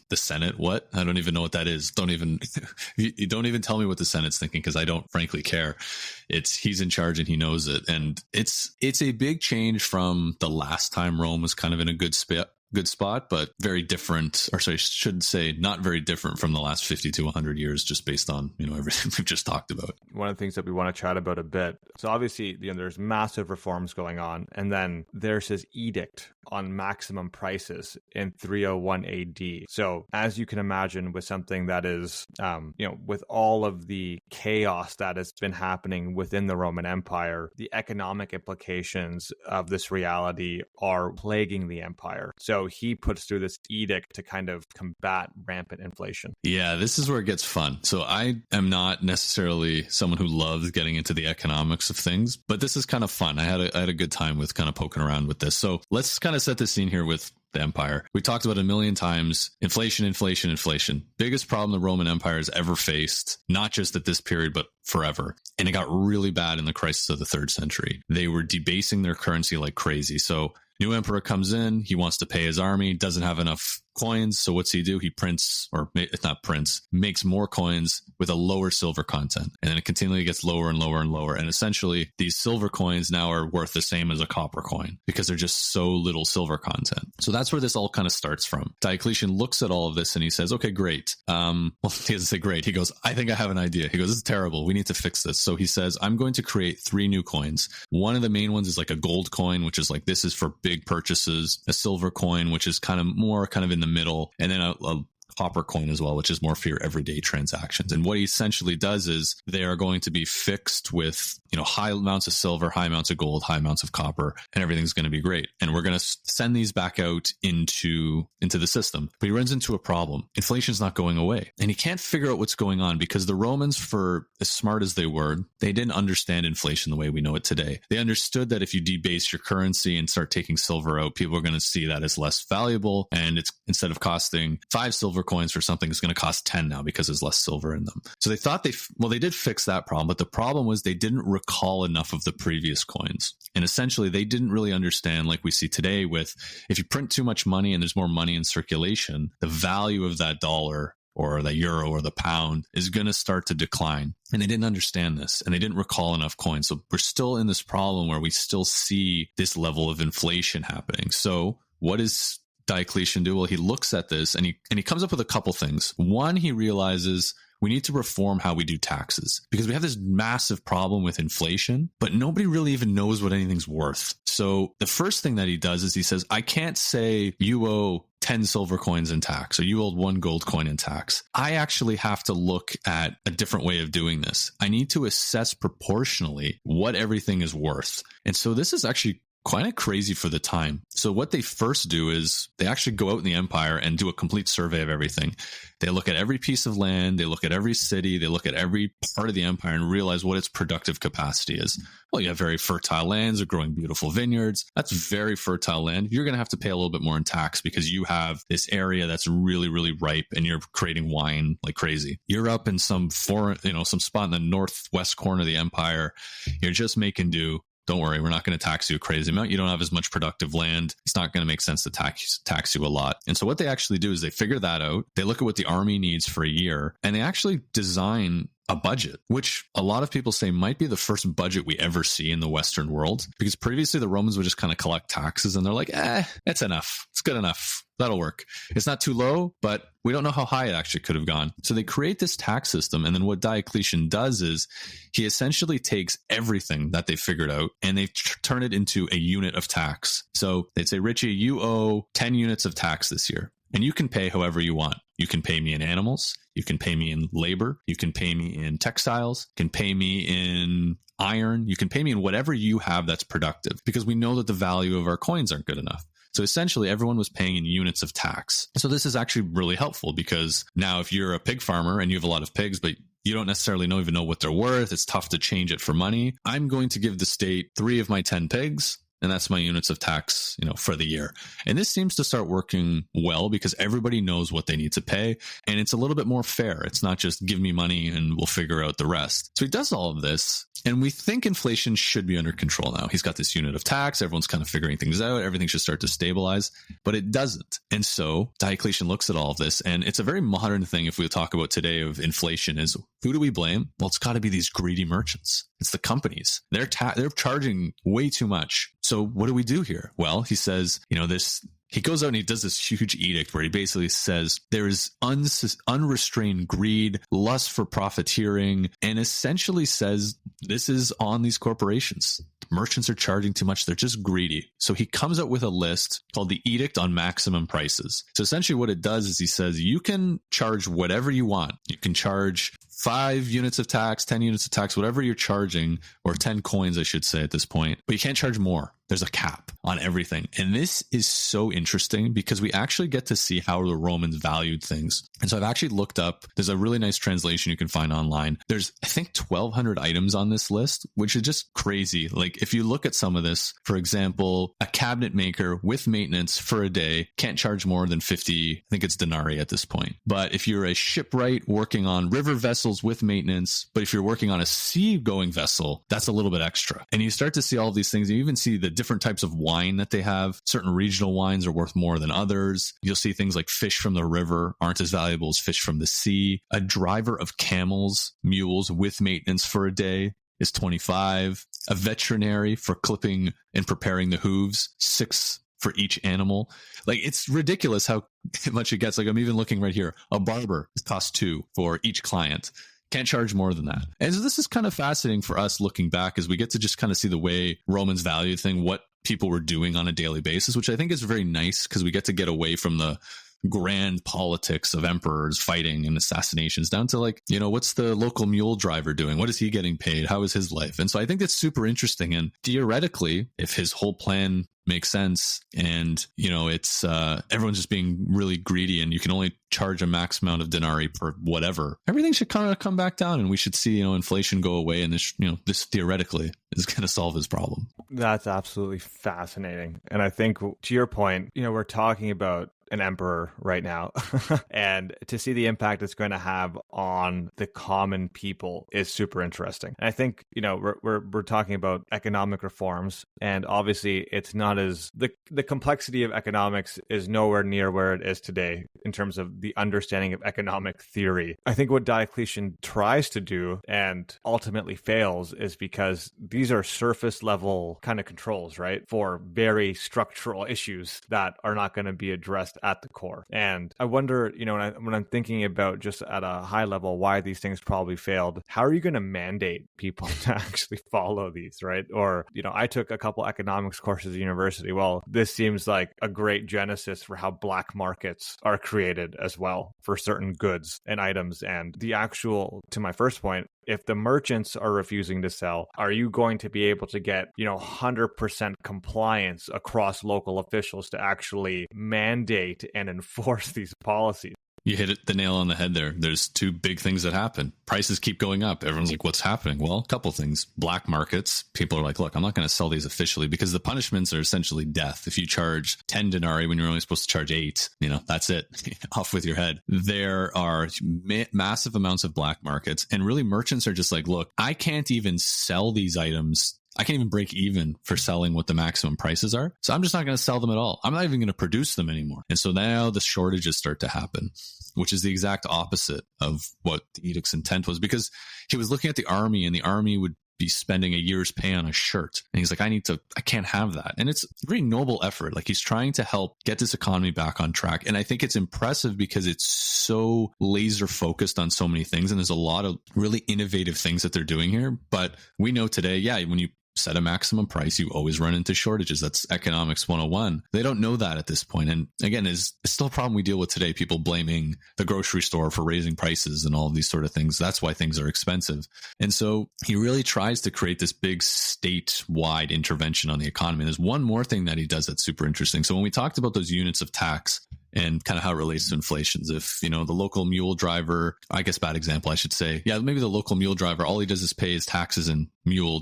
C: the Senate, what? I don't even know what that is. You don't even tell me what the Senate's thinking, because I don't frankly care. He's in charge and he knows it. And it's a big change from the last time Rome was kind of in a good spot, but very different, or sorry, I should say not very different from the last 50 to 100 years, just based on, everything we've just talked about.
B: One of the things that we want to chat about a bit. So obviously, there's massive reforms going on. And then there's his edict on maximum prices in 301 AD. So as you can imagine, with something that is, with all of the chaos that has been happening within the Roman Empire, the economic implications of this reality are plaguing the empire. So he puts through this edict to kind of combat rampant inflation.
C: Yeah, this is where it gets fun. So I am not necessarily someone who loves getting into the economics of things, but this is kind of fun. I had a good time with kind of poking around with this. So let's kind of set the scene here with the empire. We talked about a million times, inflation. Biggest problem the Roman Empire has ever faced, not just at this period, but forever. And it got really bad in the crisis of the 3rd century. They were debasing their currency like crazy. So new emperor comes in, he wants to pay his army, doesn't have enough coins. So what's he do? He makes more coins with a lower silver content. And then it continually gets lower and lower and lower. And essentially these silver coins now are worth the same as a copper coin because they're just so little silver content. So that's where this all kind of starts from. Diocletian looks at all of this and he says, okay, great. Well, he doesn't say great. He goes, I think I have an idea. He goes, this is terrible. We need to fix this. So he says, I'm going to create 3 new coins. One of the main ones is like a gold coin, which is like, this is for big purchases, a silver coin, which is kind of in the middle, and then a copper coin as well, which is more for your everyday transactions. And what he essentially does is they are going to be fixed with, high amounts of silver, high amounts of gold, high amounts of copper, and everything's going to be great. And we're going to send these back out into the system. But he runs into a problem. Inflation's not going away. And he can't figure out what's going on because the Romans, for as smart as they were, they didn't understand inflation the way we know it today. They understood that if you debase your currency and start taking silver out, people are going to see that as less valuable. And it's instead of costing 5 silver coins for something, it's going to cost 10 now because there's less silver in them. So they thought they did fix that problem, but the problem was they didn't recall enough of the previous coins. And essentially they didn't really understand, like we see today with, if you print too much money and there's more money in circulation, the value of that dollar or the euro or the pound is going to start to decline. And they didn't understand this, and they didn't recall enough coins. So we're still in this problem where we still see this level of inflation happening. So what does Diocletian do? Well, he looks at this and he comes up with a couple things. One, he realizes we need to reform how we do taxes because we have this massive problem with inflation, but nobody really even knows what anything's worth. So the first thing that he does is he says, I can't say you owe 10 silver coins in tax or you owe 1 gold coin in tax. I actually have to look at a different way of doing this. I need to assess proportionally what everything is worth. And so this is actually kind of crazy for the time. So what they first do is they actually go out in the empire and do a complete survey of everything. They look at every piece of land, they look at every city, they look at every part of the empire and realize what its productive capacity is. Well, you have very fertile lands or growing beautiful vineyards. That's very fertile land. You're going to have to pay a little bit more in tax because you have this area that's really, really ripe and you're creating wine like crazy. You're up in some foreign, some spot in the northwest corner of the empire. You're just making do. Don't worry, we're not going to tax you a crazy amount. You don't have as much productive land. It's not going to make sense to tax you a lot. And so what they actually do is they figure that out. They look at what the army needs for a year, and they actually design a budget, which a lot of people say might be the first budget we ever see in the Western world, because previously the Romans would just kind of collect taxes and they're like, it's enough. It's good enough. That'll work. It's not too low, but we don't know how high it actually could have gone. So they create this tax system. And then what Diocletian does is he essentially takes everything that they figured out and they turn it into a unit of tax. So they'd say, Richie, you owe 10 units of tax this year. And you can pay however you want. You can pay me in animals. You can pay me in labor. You can pay me in textiles. You can pay me in iron. You can pay me in whatever you have that's productive, because we know that the value of our coins aren't good enough. So essentially, everyone was paying in units of tax. So this is actually really helpful, because now if you're a pig farmer and you have a lot of pigs, but you don't necessarily even know what they're worth, it's tough to change it for money. I'm going to give the state 3 of my 10 pigs. And that's my units of tax, for the year. And this seems to start working well because everybody knows what they need to pay. And it's a little bit more fair. It's not just give me money and we'll figure out the rest. So he does all of this. And we think inflation should be under control now. He's got this unit of tax. Everyone's kind of figuring things out. Everything should start to stabilize, but it doesn't. And so Diocletian looks at all of this, and it's a very modern thing. If we talk about today of inflation, is who do we blame? Well, it's got to be these greedy merchants. It's the companies. They're charging way too much. So what do we do here? Well, he says, he goes out and he does this huge edict where he basically says there is unrestrained greed, lust for profiteering, and essentially says this is on these corporations. Merchants are charging too much. They're just greedy. So he comes up with a list called the Edict on Maximum Prices. So essentially what it does is he says you can charge whatever you want. You can charge 5 units of tax, 10 units of tax, whatever you're charging, or 10 coins, I should say at this point, but you can't charge more. There's a cap on everything. And this is so interesting because we actually get to see how the Romans valued things. And so I've actually looked up, there's a really nice translation you can find online. There's, I think, 1,200 items on this list, which is just crazy. Like if you look at some of this, for example, a cabinet maker with maintenance for a day can't charge more than 50, I think it's denarii at this point. But if you're a shipwright working on river vessels with maintenance, but if you're working on a sea-going vessel, that's a little bit extra. And you start to see all of these things. You even see the different types of wine that they have. Certain regional wines are worth more than others. You'll see things like fish from the river aren't as valuable as fish from the sea. A driver of camels, mules with maintenance for a day is 25. A veterinary for clipping and preparing the hooves, 6 for each animal. Like, it's ridiculous how much it gets. Like, I'm even looking right here. A barber costs 2 for each client. Can't charge more than that. And so this is kind of fascinating for us looking back, as we get to just kind of see the way Romans valued thing, what people were doing on a daily basis, which I think is very nice because we get away from the grand politics of emperors fighting and assassinations down to what's the local mule driver doing? What is he getting paid? How is his life? And so I think that's super interesting. And theoretically, if his whole plan makes sense and, it's everyone's just being really greedy and you can only charge a max amount of denarii per whatever, everything should kind of come back down and we should see, inflation go away. And this theoretically is going to solve his problem.
B: That's absolutely fascinating. And I think to your point, we're talking about an emperor right now. And to see the impact it's going to have on the common people is super interesting. And I think, we're talking about economic reforms, and obviously it's not as the complexity of economics is nowhere near where it is today in terms of the understanding of economic theory. I think what Diocletian tries to do and ultimately fails is because these are surface level kind of controls, right? For very structural issues that are not going to be addressed at the core. And I wonder, when I'm thinking about just at a high level why these things probably failed, how are you going to mandate people to actually follow these, right? Or, I took a couple economics courses at university. Well, this seems like a great genesis for how black markets are created as well for certain goods and items. And the actual, to my first point, if the merchants are refusing to sell, are you going to be able to get, 100% compliance across local officials to actually mandate and enforce these policies?
C: You hit the nail on the head there. There's two big things that happen. Prices keep going up. Everyone's like, what's happening? Well, a couple things. Black markets. People are like, look, I'm not going to sell these officially because the punishments are essentially death. If you charge 10 denarii when you're only supposed to charge 8, that's it. Off with your head. There are massive amounts of black markets, and really merchants are just like, look, I can't even sell these items. I can't even break even for selling what the maximum prices are. So I'm just not going to sell them at all. I'm not even going to produce them anymore. And so now the shortages start to happen, which is the exact opposite of what the edict's intent was, because he was looking at the army, and the army would be spending a year's pay on a shirt. And he's like, I can't have that. And it's a very noble effort. Like, he's trying to help get this economy back on track. And I think it's impressive because it's so laser focused on so many things. And there's a lot of really innovative things that they're doing here. But we know today, when you set a maximum price, you always run into shortages. That's economics 101. They don't know that at this point. And again, it's still a problem we deal with today. People blaming the grocery store for raising prices and all of these sort of things. That's why things are expensive. And so he really tries to create this big statewide intervention on the economy. And there's one more thing that he does that's super interesting. So when we talked about those units of tax and kind of how it relates to inflations, if, the local mule driver, I guess bad example, I should say, maybe the local mule driver, all he does is pay his taxes in mule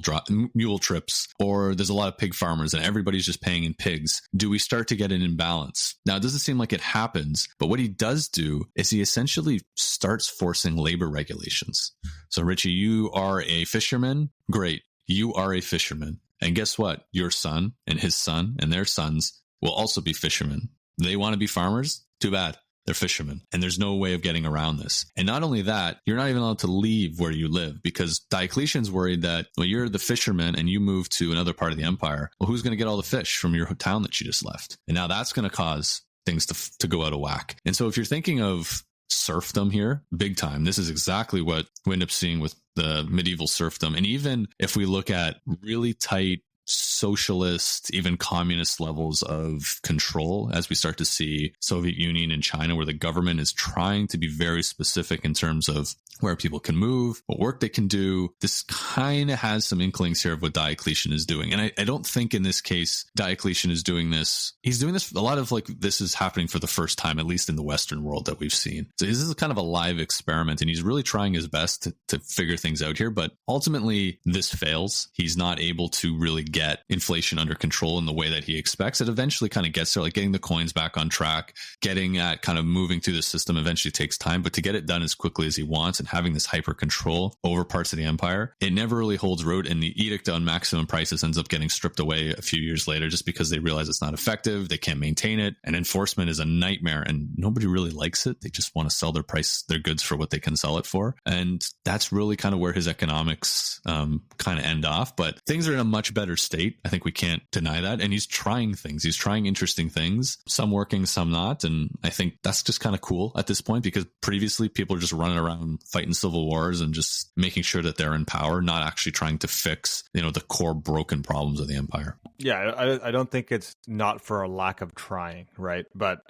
C: trips, or there's a lot of pig farmers and everybody's just paying in pigs. Do we start to get an imbalance? Now, it doesn't seem like it happens, but what he does do is he essentially starts forcing labor regulations. So Richie, you are a fisherman. Great. You are a fisherman. And guess what? Your son and his son and their sons will also be fishermen. They want to be farmers? Too bad. They're fishermen. And there's no way of getting around this. And not only that, you're not even allowed to leave where you live, because Diocletian's worried that, you're the fisherman and you move to another part of the empire. Well, who's going to get all the fish from your town that you just left? And now that's going to cause things to go out of whack. And so if you're thinking of serfdom here, big time, this is exactly what we end up seeing with the medieval serfdom. And even if we look at really tight socialist, even communist levels of control, as we start to see Soviet Union and China, where the government is trying to be very specific in terms of where people can move, what work they can do. This kind of has some inklings here of what Diocletian is doing. And I don't think in this case, Diocletian is doing this. He's doing this, a lot of this is happening for the first time, at least in the Western world that we've seen. So this is kind of a live experiment, and he's really trying his best to figure things out here. But ultimately, this fails. He's not able to really get inflation under control in the way that he expects. It eventually kind of gets there, like getting the coins back on track, getting at kind of moving through the system eventually takes time, but to get it done as quickly as he wants and having this hyper control over parts of the empire, it never really holds road. And the edict on maximum prices ends up getting stripped away a few years later just because they realize it's not effective. They can't maintain it. And enforcement is a nightmare, and nobody really likes it. They just want to sell their goods for what they can sell it for. And that's really kind of where his economics kind of end off. But things are in a much better state. I think we can't deny that. And he's trying things. He's trying interesting things, some working, some not. And I think that's just kind of cool at this point, because previously people are just running around fighting civil wars and just making sure that they're in power, not actually trying to fix, the core broken problems of the empire.
B: Yeah, I don't think it's not for a lack of trying, right? But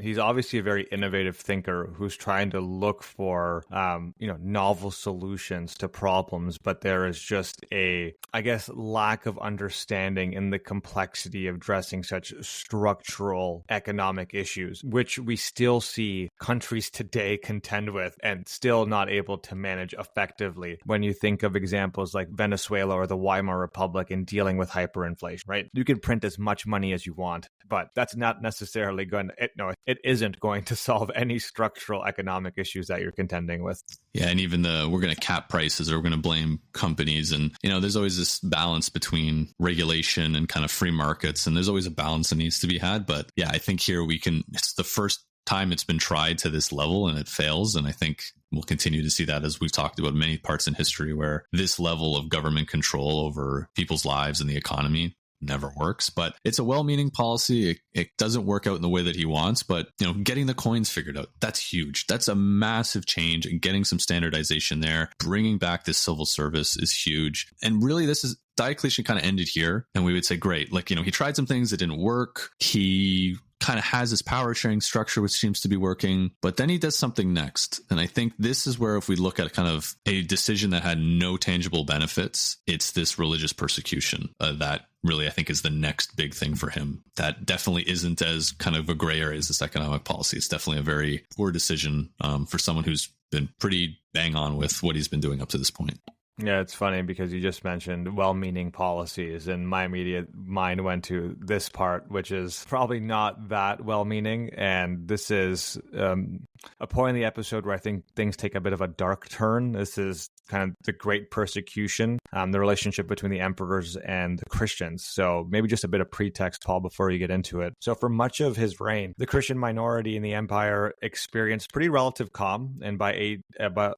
B: he's obviously a very innovative thinker who's trying to look for, novel solutions to problems. But there is just a, I guess, lack of understanding understanding in the complexity of addressing such structural economic issues, which we still see countries today contend with and still not able to manage effectively. When you think of examples like Venezuela or the Weimar Republic in dealing with hyperinflation, right? You can print as much money as you want, but that's not necessarily going to, it isn't going to solve any structural economic issues that you're contending with.
C: Yeah, and even we're going to cap prices, or we're going to blame companies. And, there's always this balance between regulation and kind of free markets. And there's always a balance that needs to be had. But yeah, I think here it's the first time it's been tried to this level and it fails. And I think we'll continue to see that, as we've talked about many parts in history where this level of government control over people's lives and the economy never works. But it's a well-meaning policy. It doesn't work out in the way that he wants, but getting the coins figured out, that's huge. That's a massive change, and getting some standardization there, bringing back this civil service is huge. And really, Diocletian kind of ended here, and we would say, great, he tried some things that didn't work. He kind of has this power sharing structure, which seems to be working, but then he does something next. And I think this is where, if we look at kind of a decision that had no tangible benefits, it's this religious persecution that really, I think, is the next big thing for him. That definitely isn't as kind of a gray area as this economic policy. It's definitely a very poor decision for someone who's been pretty bang on with what he's been doing up to this point.
B: Yeah, it's funny because you just mentioned well-meaning policies, and my immediate mind went to this part, which is probably not that well-meaning. And this is a point in the episode where I think things take a bit of a dark turn. This is kind of the great persecution, the relationship between the emperors and the Christians. So maybe just a bit of pretext, Paul, before you get into it. So for much of his reign, the Christian minority in the empire experienced pretty relative calm. And by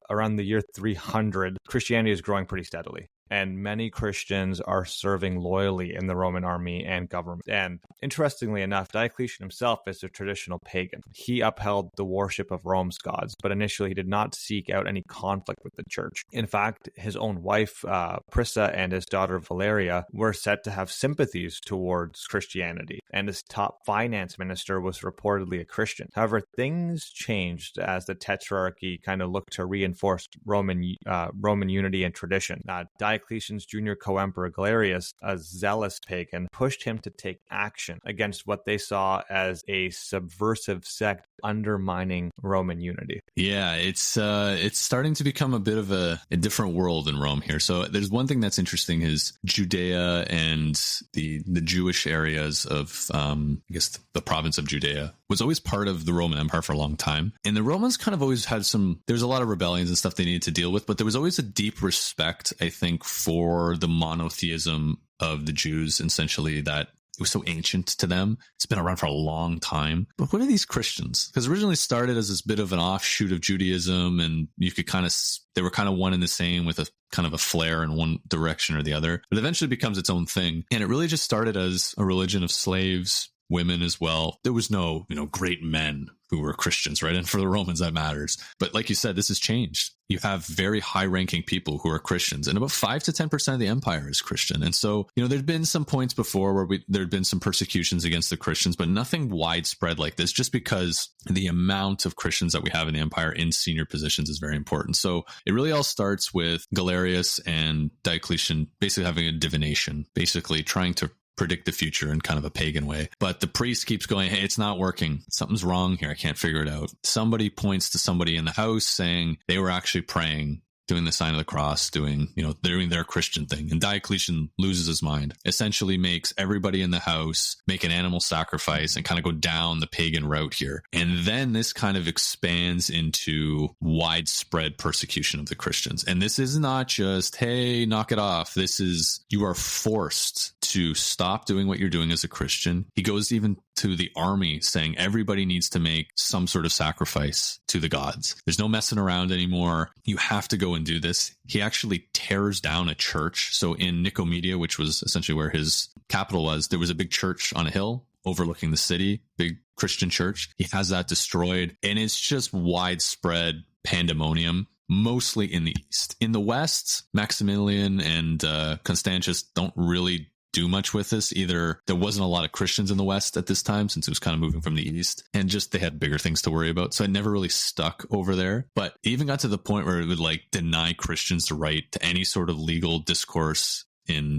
B: around the year 300, Christianity is growing pretty steadily. And many Christians are serving loyally in the Roman army and government. And interestingly enough, Diocletian himself is a traditional pagan. He upheld the worship of Rome's gods, but initially he did not seek out any conflict with the church. In fact, his own wife, Prissa, and his daughter, Valeria, were said to have sympathies towards Christianity. And his top finance minister was reportedly a Christian. However, things changed as the Tetrarchy kind of looked to reinforce Roman unity and tradition. Diocletian's junior co-emperor Galerius, a zealous pagan, pushed him to take action against what they saw as a subversive sect undermining Roman unity.
C: Yeah, it's starting to become a bit of a different world in Rome here. So there's one thing that's interesting is Judea and the Jewish areas of, I guess, the province of Judea was always part of the Roman Empire for a long time. And the Romans kind of always had there's a lot of rebellions and stuff they needed to deal with, but there was always a deep respect, I think, for the monotheism of the Jews, essentially, that it was so ancient to them. It's been around for a long time. But what are these Christians? Because originally started as this bit of an offshoot of Judaism, and you could they were kind of one and the same with a kind of a flair in one direction or the other. But eventually becomes its own thing. And it really just started as a religion of slaves, women as well. There was no, great men who were Christians, right? And for the Romans, that matters. But like you said, this has changed. You have very high-ranking people who are Christians, and about 5 to 10% of the empire is Christian. And so, there'd been some points before where there'd been some persecutions against the Christians, but nothing widespread like this, just because the amount of Christians that we have in the empire in senior positions is very important. So it really all starts with Galerius and Diocletian basically having a divination, basically trying to predict the future in kind of a pagan way. But the priest keeps going, hey, it's not working. Something's wrong here. I can't figure it out. Somebody points to somebody in the house saying they were actually praying, doing the sign of the cross, doing their Christian thing. And Diocletian loses his mind, essentially makes everybody in the house make an animal sacrifice and kind of go down the pagan route here. And then this kind of expands into widespread persecution of the Christians. And this is not just, hey, knock it off. This is, you are forced to stop doing what you're doing as a Christian. He goes even to the army saying everybody needs to make some sort of sacrifice to the gods. There's no messing around anymore. You have to go and do this. He actually tears down a church. So in Nicomedia, which was essentially where his capital was, there was a big church on a hill overlooking the city, big Christian church. He has that destroyed, and it's just widespread pandemonium, mostly in the east. In the west, Maximilian and Constantius don't really do much with this. Either there wasn't a lot of Christians in the West at this time, since it was kind of moving from the East, and just they had bigger things to worry about. So it never really stuck over there. But it even got to the point where it would deny Christians the right to any sort of legal discourse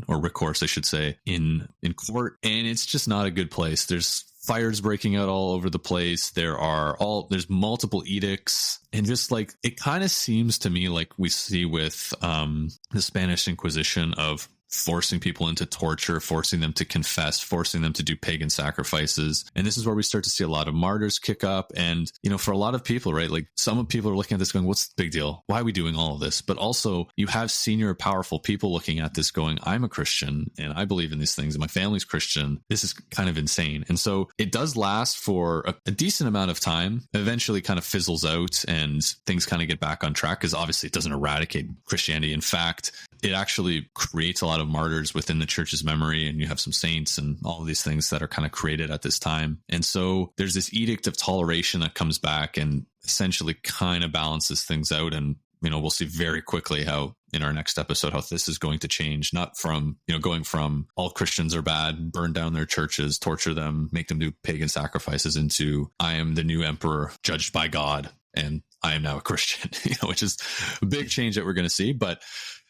C: or recourse, I should say, in court. And it's just not a good place. There's fires breaking out all over the place. There's multiple edicts, and just like, it kind of seems to me like we see with the Spanish Inquisition of forcing people into torture, forcing them to confess, forcing them to do pagan sacrifices. And this is where we start to see a lot of martyrs kick up. And, for a lot of people, right, like some people are looking at this going, what's the big deal? Why are we doing all of this? But also you have senior, powerful people looking at this going, I'm a Christian and I believe in these things and my family's Christian. This is kind of insane. And so it does last for a decent amount of time, eventually kind of fizzles out and things kind of get back on track, because obviously it doesn't eradicate Christianity. In fact, it actually creates a lot of martyrs within the church's memory, and you have some saints and all of these things that are kind of created at this time. And so there's this edict of toleration that comes back and essentially kind of balances things out. And, we'll see very quickly how in our next episode, how this is going to change, not from, going from all Christians are bad, burn down their churches, torture them, make them do pagan sacrifices, into I am the new emperor judged by God and I am now a Christian, which is a big change that we're going to see. But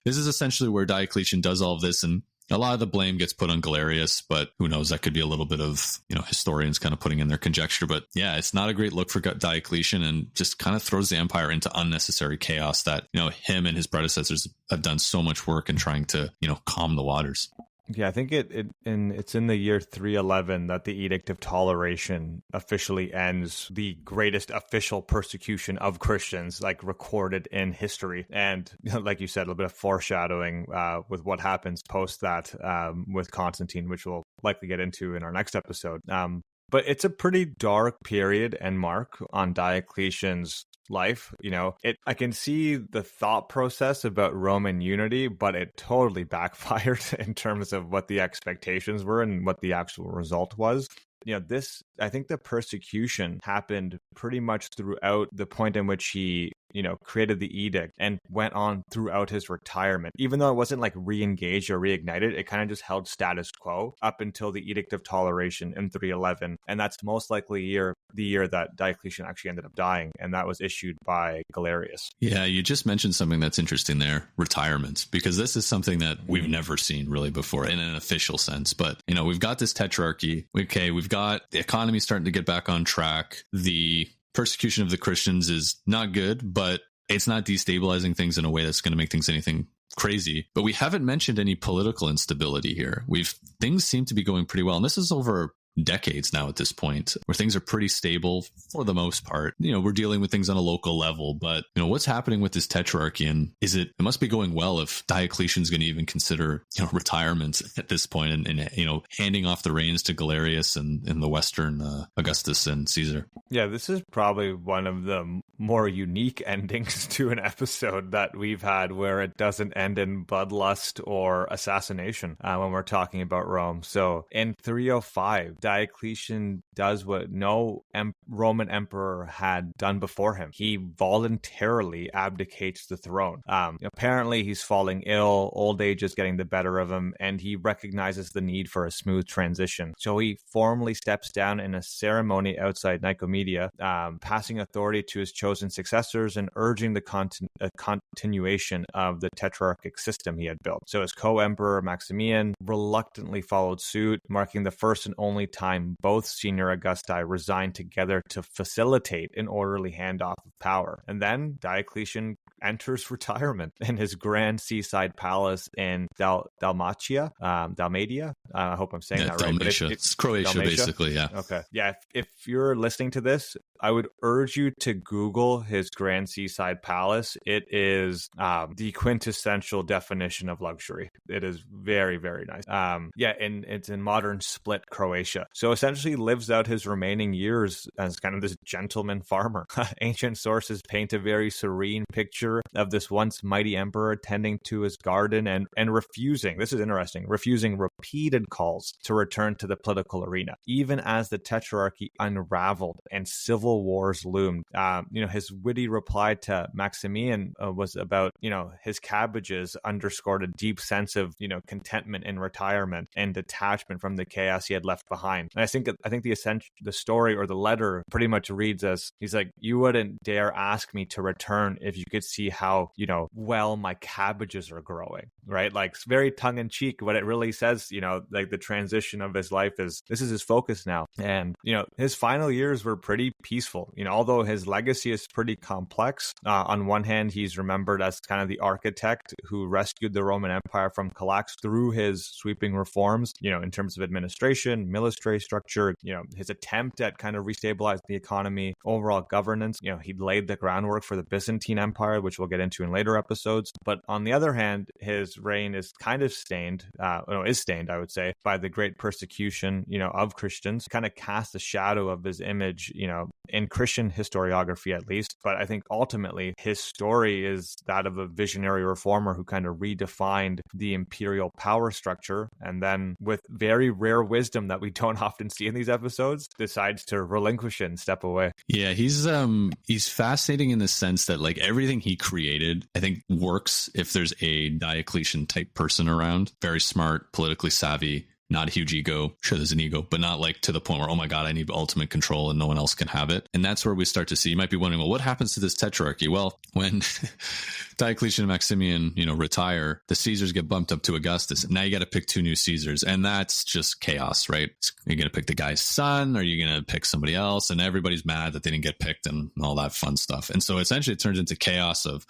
C: this is essentially where Diocletian does all of this, and a lot of the blame gets put on Galerius, but who knows, that could be a little bit of, historians kind of putting in their conjecture. But yeah, it's not a great look for Diocletian, and just kind of throws the empire into unnecessary chaos that, him and his predecessors have done so much work in trying to, calm the waters.
B: Yeah, I think it's in the year 311 that the Edict of Toleration officially ends the greatest official persecution of Christians, like, recorded in history. And like you said, a little bit of foreshadowing with what happens post that with Constantine, which we'll likely get into in our next episode. But it's a pretty dark period and mark on Diocletian's life. I can see the thought process about Roman unity, but it totally backfired in terms of what the expectations were and what the actual result was. I think the persecution happened pretty much throughout the point in which he, created the edict, and went on throughout his retirement. Even though it wasn't like re-engaged or reignited, it kind of just held status quo up until the Edict of Toleration in 311. And that's most likely the year that Diocletian actually ended up dying. And that was issued by Galerius. Yeah,
C: you just mentioned something that's interesting there, retirement, because this is something that we've never seen really before in an official sense. But, we've got this Tetrarchy. Okay, we've got the economy starting to get back on track. The persecution of the Christians is not good, but it's not destabilizing things in a way that's going to make things anything crazy. But we haven't mentioned any political instability here. Things seem to be going pretty well. And this is over decades now at this point, where things are pretty stable for the most part. We're dealing with things on a local level, but what's happening with this Tetrarchy, and it must be going well if Diocletian's going to even consider retirement at this point, and handing off the reins to Galerius and the Western Augustus and Caesar.
B: Yeah, this is probably one of the more unique endings to an episode that we've had, where it doesn't end in bloodlust or assassination when we're talking about Rome. So in 305, Diocletian does what no Roman emperor had done before him. He voluntarily abdicates the throne. Apparently, he's falling ill, old age is getting the better of him, and he recognizes the need for a smooth transition. So he formally steps down in a ceremony outside Nicomedia, passing authority to his chosen successors and urging the continuation of the tetrarchic system he had built. So his co-emperor Maximian reluctantly followed suit, marking the first and only time both senior Augusti resigned together to facilitate an orderly handoff of power. And then Diocletian enters retirement in his grand seaside palace in Dalmatia. I hope I'm saying that right.
C: Dalmatia. It's Croatia, Dalmatia? Basically, yeah.
B: Okay. Yeah, if you're listening to this, I would urge you to Google his grand seaside palace. It is the quintessential definition of luxury. It is very, very nice. And it's in modern Split, Croatia. So essentially lives out his remaining years as kind of this gentleman farmer. Ancient sources paint a very serene picture of this once mighty emperor tending to his garden and refusing, this is interesting, refusing repeated calls to return to the political arena, even as the Tetrarchy unraveled and civil wars loomed. His witty reply to Maximian was about, his cabbages underscored a deep sense of, contentment in retirement and detachment from the chaos he had left behind. And I think the story or the letter pretty much reads as, he's like, you wouldn't dare ask me to return if you could see see how, well my cabbages are growing, right? Like very tongue in cheek, but it really says, like the transition of his life is, this is his focus now. And, his final years were pretty peaceful, although his legacy is pretty complex. On one hand, he's remembered as kind of the architect who rescued the Roman Empire from collapse through his sweeping reforms, in terms of administration, military structure, his attempt at kind of restabilizing the economy, overall governance. He laid the groundwork for the Byzantine Empire, which we'll get into in later episodes. But on the other hand, his reign is kind of stained, I would say, by the great persecution, of Christians, kind of cast a shadow of his image, in Christian historiography at least. But I think ultimately his story is that of a visionary reformer who kind of redefined the imperial power structure, and then with very rare wisdom that we don't often see in these episodes, decides to relinquish it and step away.
C: Yeah, he's fascinating in the sense that like everything he created, I think works if there's a Diocletian type person around, very smart, politically savvy, not a huge ego. Sure, there's an ego, but not like to the point where, oh my God, I need ultimate control and no one else can have it. And that's where we start to see, you might be wondering, well, what happens to this Tetrarchy? Well, when Diocletian and Maximian, retire, the Caesars get bumped up to Augustus. And now you got to pick two new Caesars. And that's just chaos, right? You're going to pick the guy's son, or you're going to pick somebody else. And everybody's mad that they didn't get picked and all that fun stuff. And so essentially it turns into chaos of,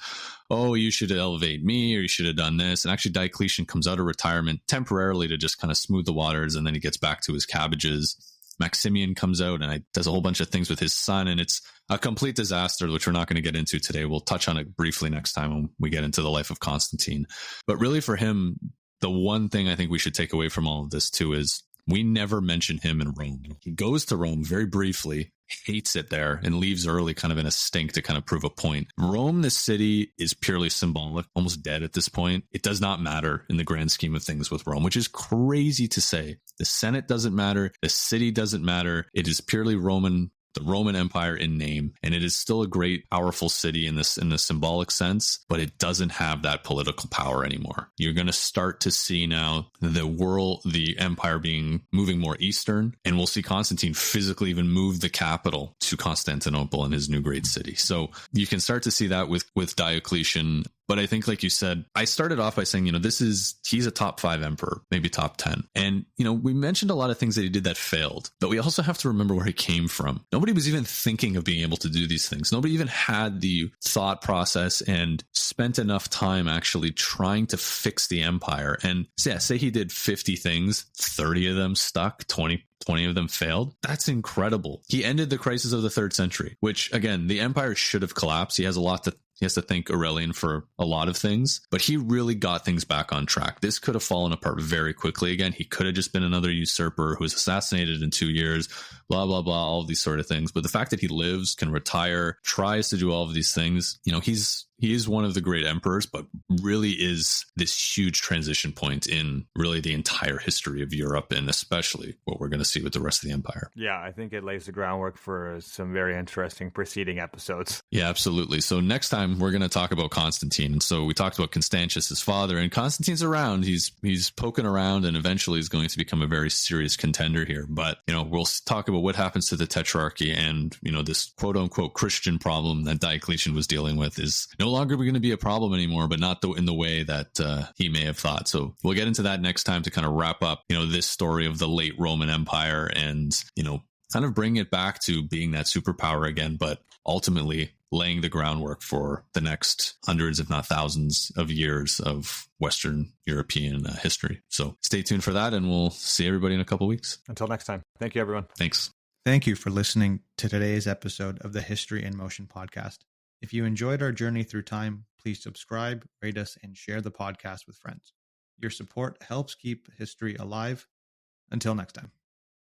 C: oh, you should elevate me, or you should have done this. And actually Diocletian comes out of retirement temporarily to just kind of smooth the waters. And then he gets back to his cabbages. Maximian comes out and does a whole bunch of things with his son. And it's a complete disaster, which we're not going to get into today. We'll touch on it briefly next time when we get into the life of Constantine. But really for him, the one thing I think we should take away from all of this too is we never mention him in Rome. He goes to Rome very briefly, hates it there, and leaves early kind of in a stink to kind of prove a point. Rome, the city, is purely symbolic, almost dead at this point. It does not matter in the grand scheme of things with Rome, which is crazy to say. The Senate doesn't matter. The city doesn't matter. It is purely Roman, the Roman Empire in name, and it is still a great, powerful city in the symbolic sense, but it doesn't have that political power anymore. You're going to start to see now the empire moving more eastern, and we'll see Constantine physically even move the capital to Constantinople in his new great city. So you can start to see that with Diocletian. But I think, like you said, I started off by saying, he's a top 5 emperor, maybe top 10. And, we mentioned a lot of things that he did that failed, but we also have to remember where he came from. Nobody was even thinking of being able to do these things. Nobody even had the thought process and spent enough time actually trying to fix the empire. And say he did 50 things, 30 of them stuck, 20 of them failed. That's incredible. He ended the crisis of the 3rd century, which again, the empire should have collapsed. He has to thank Aurelian for a lot of things, but he really got things back on track. This could have fallen apart very quickly. Again, he could have just been another usurper who was assassinated in 2 years, blah, blah, blah, all of these sort of things. But the fact that he lives, can retire, tries to do all of these things, he is one of the great emperors, but really is this huge transition point in really the entire history of Europe, and especially what we're going to see with the rest of the empire.
B: Yeah, I think it lays the groundwork for some very interesting preceding episodes.
C: Yeah, absolutely. So next time we're going to talk about Constantine. And so we talked about Constantius, his father, and Constantine's around. He's poking around, and eventually is going to become a very serious contender here. But, we'll talk about what happens to the Tetrarchy, and, this quote unquote Christian problem that Diocletian was dealing with is no longer going to be a problem anymore, but not in the way that he may have thought. So we'll get into that next time to kind of wrap up, this story of the late Roman Empire and, kind of bring it back to being that superpower again, but ultimately laying the groundwork for the next hundreds, if not thousands of years of Western European history. So stay tuned for that, and we'll see everybody in a couple of weeks.
B: Until next time. Thank you, everyone.
C: Thanks.
D: Thank you for listening to today's episode of the History in Motion podcast. If you enjoyed our journey through time, please subscribe, rate us, and share the podcast with friends. Your support helps keep history alive. Until next time.